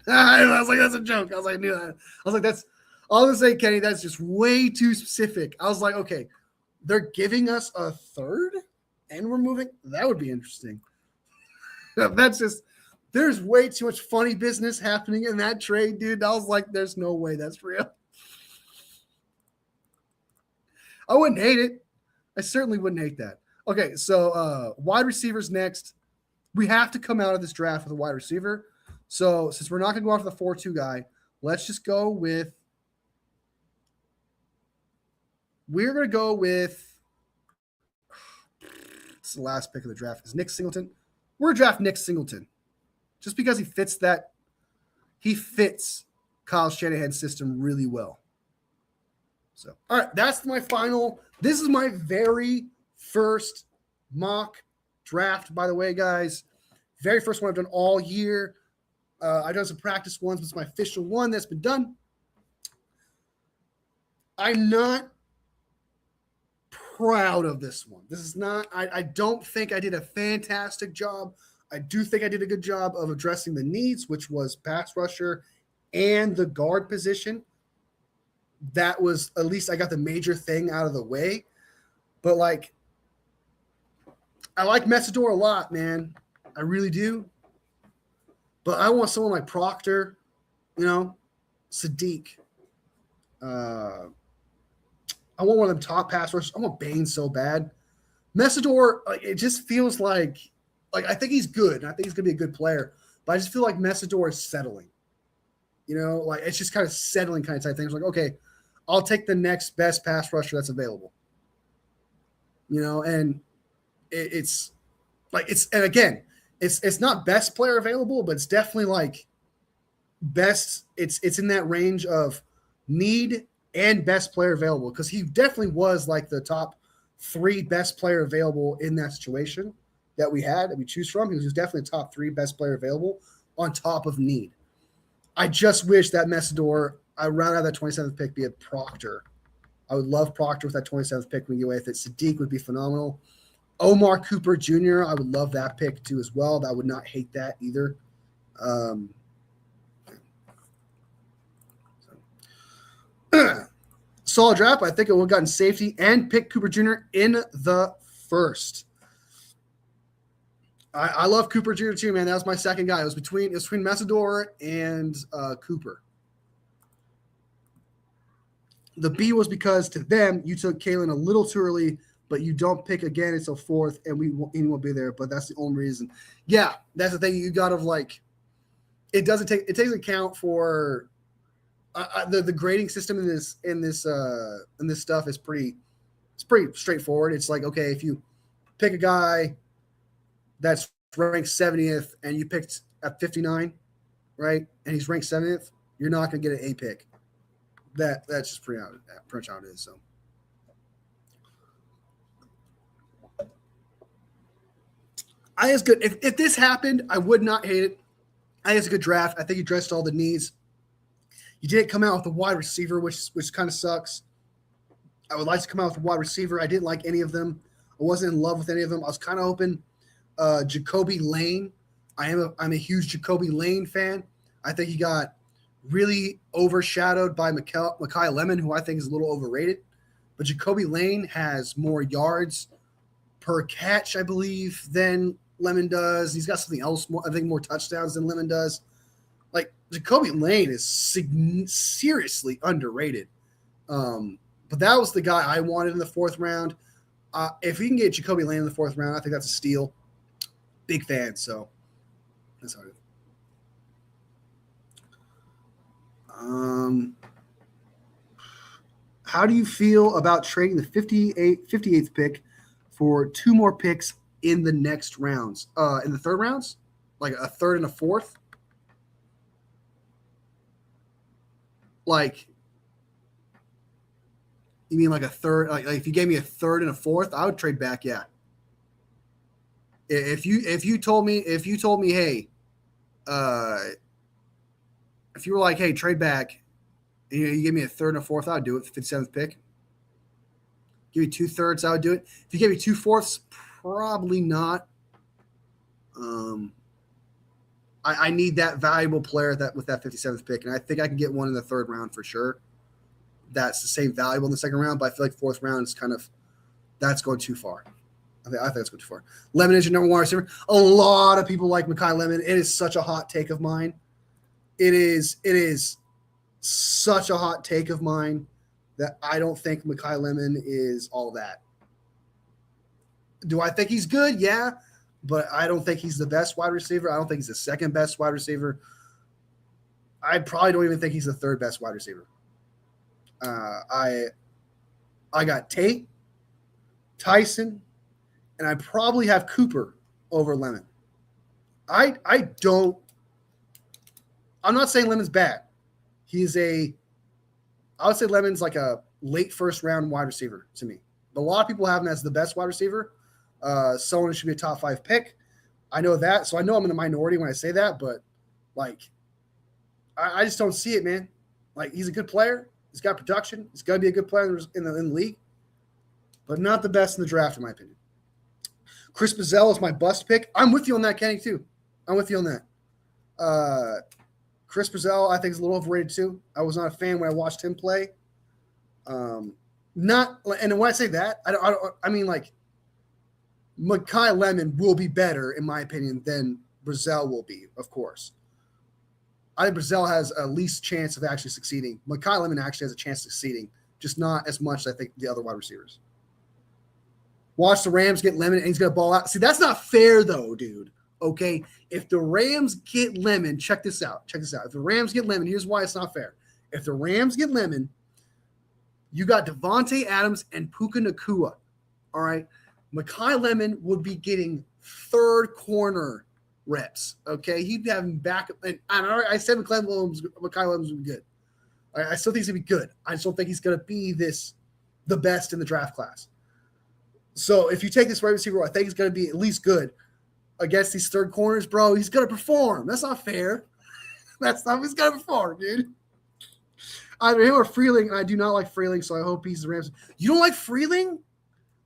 I was like, that's a joke. I was like, I knew that. I was like, that's – I was going to say, Kenny, that's just way too specific. I was like, okay, they're giving us a 3rd and we're moving. That would be interesting. That's just there's way too much funny business happening in that trade, dude. I was like, there's no way that's real. I wouldn't hate it. I certainly wouldn't hate that. Okay, so wide receivers next. We have to come out of this draft with a wide receiver. So since we're not going to go after the 4-2 guy, let's just go with. We're going to go with. This is the last pick of the draft. Is Nick Singleton? We're going to draft Nick Singleton. Just because he fits that. He fits Kyle Shanahan's system really well. So, all right, that's my final. This is my very first mock draft, by the way, guys. Very first one I've done all year. I've done some practice ones, but it's my official one that's been done. I'm not proud of this one. This is not, I don't think I did a fantastic job. I do think I did a good job of addressing the needs, which was pass rusher and the guard position. That was, at least I got the major thing out of the way. But like, I like Messidor a lot, man. I really do. But I want someone like Proctor, Sadiq. I want one of them top pass rushers. I want Bain so bad. Messidor, like, it just feels like I think he's good. And I think he's going to be a good player. But I just feel like Messidor is settling. Like it's just kind of settling kind of type things. Like, okay, I'll take the next best pass rusher that's available. And it's like and again, it's not best player available, but it's definitely like best. It's in that range of need and best player available, because he definitely was like the top 3 best player available in that situation that we choose from. He was definitely top 3 best player available on top of need. I just wish that Messidor, I round out that 27th pick, be a Proctor. I would love Proctor with that 27th pick when you get away with it. Sadiq would be phenomenal. Omar Cooper Jr., I would love that pick too as well. I would not hate that either. Solid draft. I think it would have gotten safety and pick Cooper Jr. in the first. I love Cooper Jr. too, man. That was my second guy. It was between Messidor and Cooper. The B was because to them, you took Kalen a little too early, but you don't pick again until 4th, and he won't be there. But that's the only reason. Yeah, that's the thing. You got to it takes account for the grading system in this stuff is pretty straightforward. It's like, okay, if you pick a guy that's ranked 70th and you picked at 59, right, and he's ranked 70th, you're not going to get an A pick. That's just pretty much how it is. So, I think it's good. If this happened, I would not hate it. I think it's a good draft. I think you addressed all the needs. You didn't come out with a wide receiver, which kind of sucks. I would like to come out with a wide receiver. I didn't like any of them. I wasn't in love with any of them. I was kind of hoping Jacoby Lane. I'm a huge Jacoby Lane fan. I think he got really overshadowed by Mekhi Lemon, who I think is a little overrated. But Jacoby Lane has more yards per catch, I believe, than Lemon does. He's got something else, more touchdowns than Lemon does. Like, Jacoby Lane is seriously underrated. But that was the guy I wanted in the 4th round. If we can get Jacoby Lane in the 4th round, I think that's a steal. Big fan, so that's how it is. How do you feel about trading the 58th pick for 2 more picks in the next rounds? In the 3rd rounds? Like a 3rd and a 4th? Like, you mean like a 3rd? Like if you gave me a 3rd and a 4th, I would trade back. Yeah. If you told me, hey, if you were like, hey, trade back, and you gave me a 3rd and a 4th, I would do it. 57th pick. Give me 2/3, I would do it. If you gave me 2/4, probably not. I need that valuable player with that 57th pick, and I think I can get one in the 3rd round for sure. That's the same valuable in the 2nd round, but I feel like 4th round is that's going too far. I think that's good too far. Lemon is your number one receiver. A lot of people like Mekhi Lemon. It is such a hot take of mine. It is such a hot take of mine that I don't think Mekhi Lemon is all that. Do I think he's good? Yeah, but I don't think he's the best wide receiver. I don't think he's the second best wide receiver. I probably don't even think he's the third best wide receiver. I got Tate, Tyson, and I probably have Cooper over Lemon. I'm not saying Lemon's bad. I would say Lemon's like a late first round wide receiver to me. But a lot of people have him as the best wide receiver. Someone should be a top 5 pick. I know that. So I know I'm in the minority when I say that, but like, I just don't see it, man. Like, he's a good player. He's got production. He's going to be a good player in the league, but not the best in the draft, in my opinion. Chris Bozell is my bust pick. I'm with you on that, Kenny, too. I'm with you on that. Chris Bozell, I think, is a little overrated, too. I was not a fan when I watched him play. And when I say that, I mean, like, Mekhi Lemon will be better, in my opinion, than Bozell will be, of course. I think Bozell has a least chance of actually succeeding. Mekhi Lemon actually has a chance of succeeding, just not as much as I think the other wide receivers. Watch the Rams get Lemon, and he's going to ball out. See, that's not fair, though, dude. Okay? If the Rams get Lemon, check this out. Check this out. If the Rams get Lemon, here's why it's not fair. If the Rams get Lemon, you got Devontae Adams and Puka Nacua. All right? Mekhi Lemon would be getting third corner reps. Okay? He'd be having backup. And I said Mekhi Lemons would be good. I still think he's going to be good. I just don't think he's going to be the best in the draft class. So if you take this wide receiver, I think he's going to be at least good against these third corners, bro. He's going to perform. That's not fair. That's not he's going to perform, dude. Either him or Freeling, and I do not like Freeling, so I hope he's the Rams. You don't like Freeling?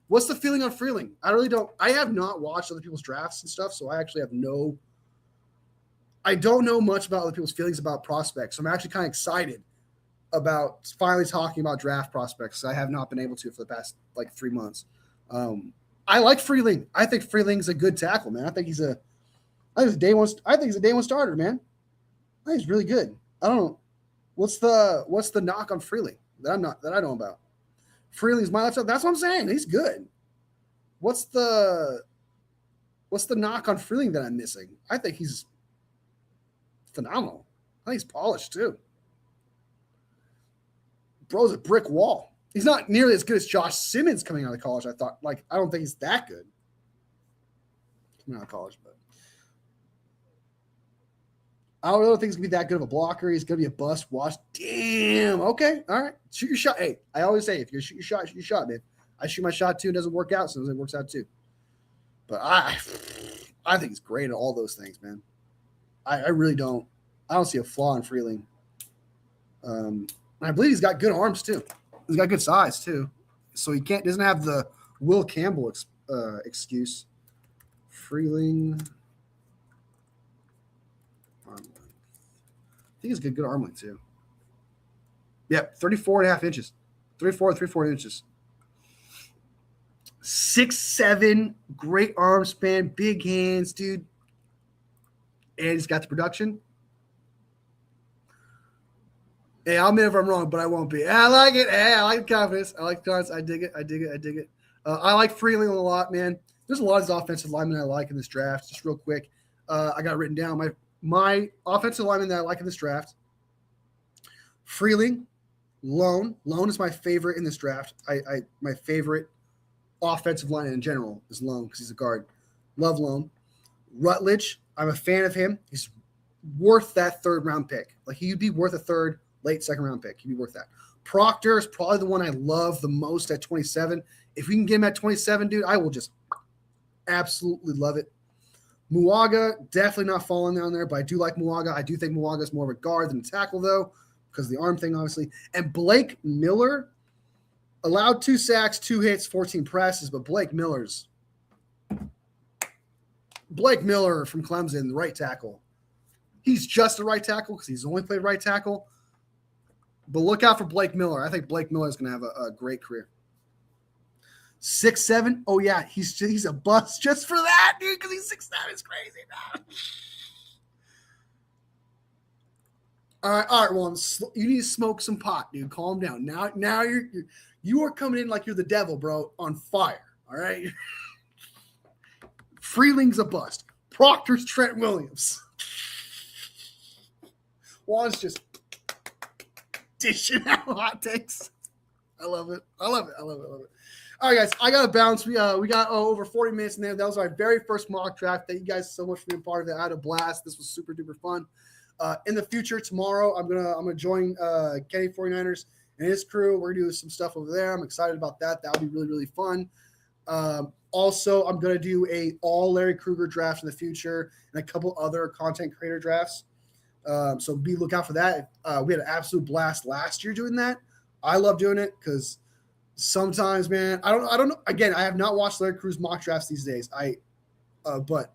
What's the feeling on Freeling? I really don't. I have not watched other people's drafts and stuff, so I actually have I don't know much about other people's feelings about prospects. So I'm actually kind of excited about finally talking about draft prospects. I have not been able to for the past 3 months. I like Freeling. I think Freeling's a good tackle, man. I think he's a day one starter, man. I think he's really good. I don't know. What's the knock on Freeling that I know about? Freeling's my left side. That's what I'm saying. He's good. What's the knock on Freeling that I'm missing? I think he's phenomenal. I think he's polished too. Bro's a brick wall. He's not nearly as good as Josh Simmons coming out of college. I don't think he's that good coming out of college, but I don't really think he's going to be that good of a blocker. He's going to be a bust. Watch. Damn. Okay. All right. Shoot your shot. Hey, I always say, if you're shoot your shot, man. I shoot my shot too. It doesn't work out. Sometimes it works out too. But I think he's great at all those things, man. I really don't. I don't see a flaw in Freeling. I believe he's got good arms too. He's got good size too. So he doesn't have the Will Campbell excuse. Freeling. I think he's good arm length too. Yep, 34.5 inches. 34 inches. 6'7", great arm span, big hands, dude. And he's got the production. Hey, I'll admit if I'm wrong, but I won't be. I like it. Hey, I like the confidence. I like the confidence. I dig it. I like Freeling a lot, man. There's a lot of offensive linemen I like in this draft. Just real quick, I got written down my offensive lineman that I like in this draft. Freeling, Lone. Lone is my favorite in this draft. My favorite offensive lineman in general is Lone because he's a guard. Love Lone. Rutledge, I'm a fan of him. He's worth that third-round pick. Like, he'd be worth a late second-round pick. He'd be worth that. Proctor is probably the one I love the most at 27. If we can get him at 27, dude, I will just absolutely love it. Muaga, definitely not falling down there, but I do like Muaga. I do think Muaga is more of a guard than a tackle, though, because of the arm thing, obviously. And Blake Miller allowed 2 sacks, 2 hits, 14 presses, but Blake Miller from Clemson, the right tackle. He's just a right tackle because he's only played right tackle. But look out for Blake Miller. I think Blake Miller is going to have a great career. 6'7". Oh yeah, he's a bust just for that, dude, because he's 6'7". It's crazy, man. All right. Well, you need to smoke some pot, dude. Calm down. Now you are coming in like you're the devil, bro, on fire. All right. Freeling's a bust. Proctor's Trent Williams. Juan's just dishing out hot takes. I love it. All right, guys, I got to bounce. We got over 40 minutes in there. That was our very first mock draft. Thank you guys so much for being part of it. I had a blast. This was super duper fun. In the future, tomorrow, I'm gonna join Kenny 49ers and his crew. We're gonna do some stuff over there. I'm excited about that. That'll be really, really fun. Also, I'm gonna do a all Larry Krueger draft in the future and a couple other content creator drafts. So be lookout for that. We had an absolute blast last year doing that. I love doing it because sometimes, man, I don't know. Again, I have not watched Larry Krueger's mock drafts these days. But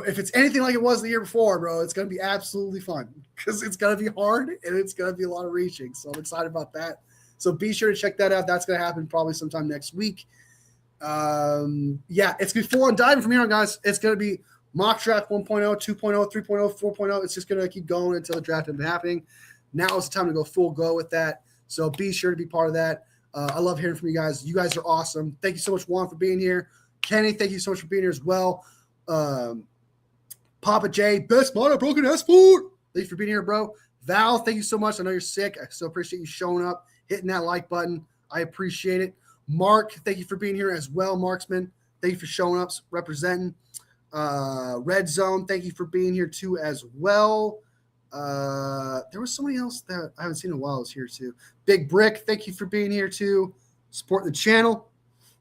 if it's anything like it was the year before, bro, it's going to be absolutely fun because it's going to be hard and it's going to be a lot of reaching. So I'm excited about that. So be sure to check that out. That's going to happen probably sometime next week. Yeah, it's going to be full on diving from here on, guys. It's going to be mock draft 1.0, 2.0, 3.0, 4.0. It's just going to keep going until the draft ends happening. Now is the time to go full go with that. So be sure to be part of that. I love hearing from you guys. You guys are awesome. Thank you so much, Juan, for being here. Kenny, thank you so much for being here as well. Papa J, best mod I broken sport. Thank you for being here, bro. Val, thank you so much. I know you're sick. I still appreciate you showing up, hitting that like button. I appreciate it. Mark, thank you for being here as well, Marksman. Thank you for showing up, representing. Red Zone, thank you for being here too as well. There was somebody else that I haven't seen in a while is here too. Big Brick, thank you for being here too. Support the channel.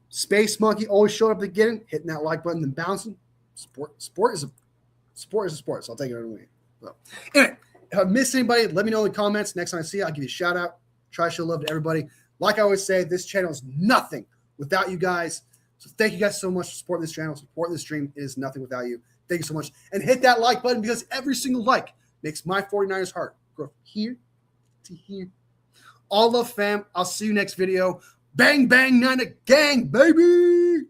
Space Monkey always showing up at the beginning, hitting that like button and bouncing. Sport is a sport, so I'll take it anyway. So, anyway, if I missed anybody, let me know in the comments. Next time I see you, I'll give you a shout out. Try to show love to everybody. Like I always say, this channel is nothing without you guys. So thank you guys so much for supporting this channel. Supporting this stream is nothing without you. Thank you so much. And hit that like button because every single like makes my 49ers heart grow here to here. All love, fam. I'll see you next video. Bang, bang, Niner gang, baby.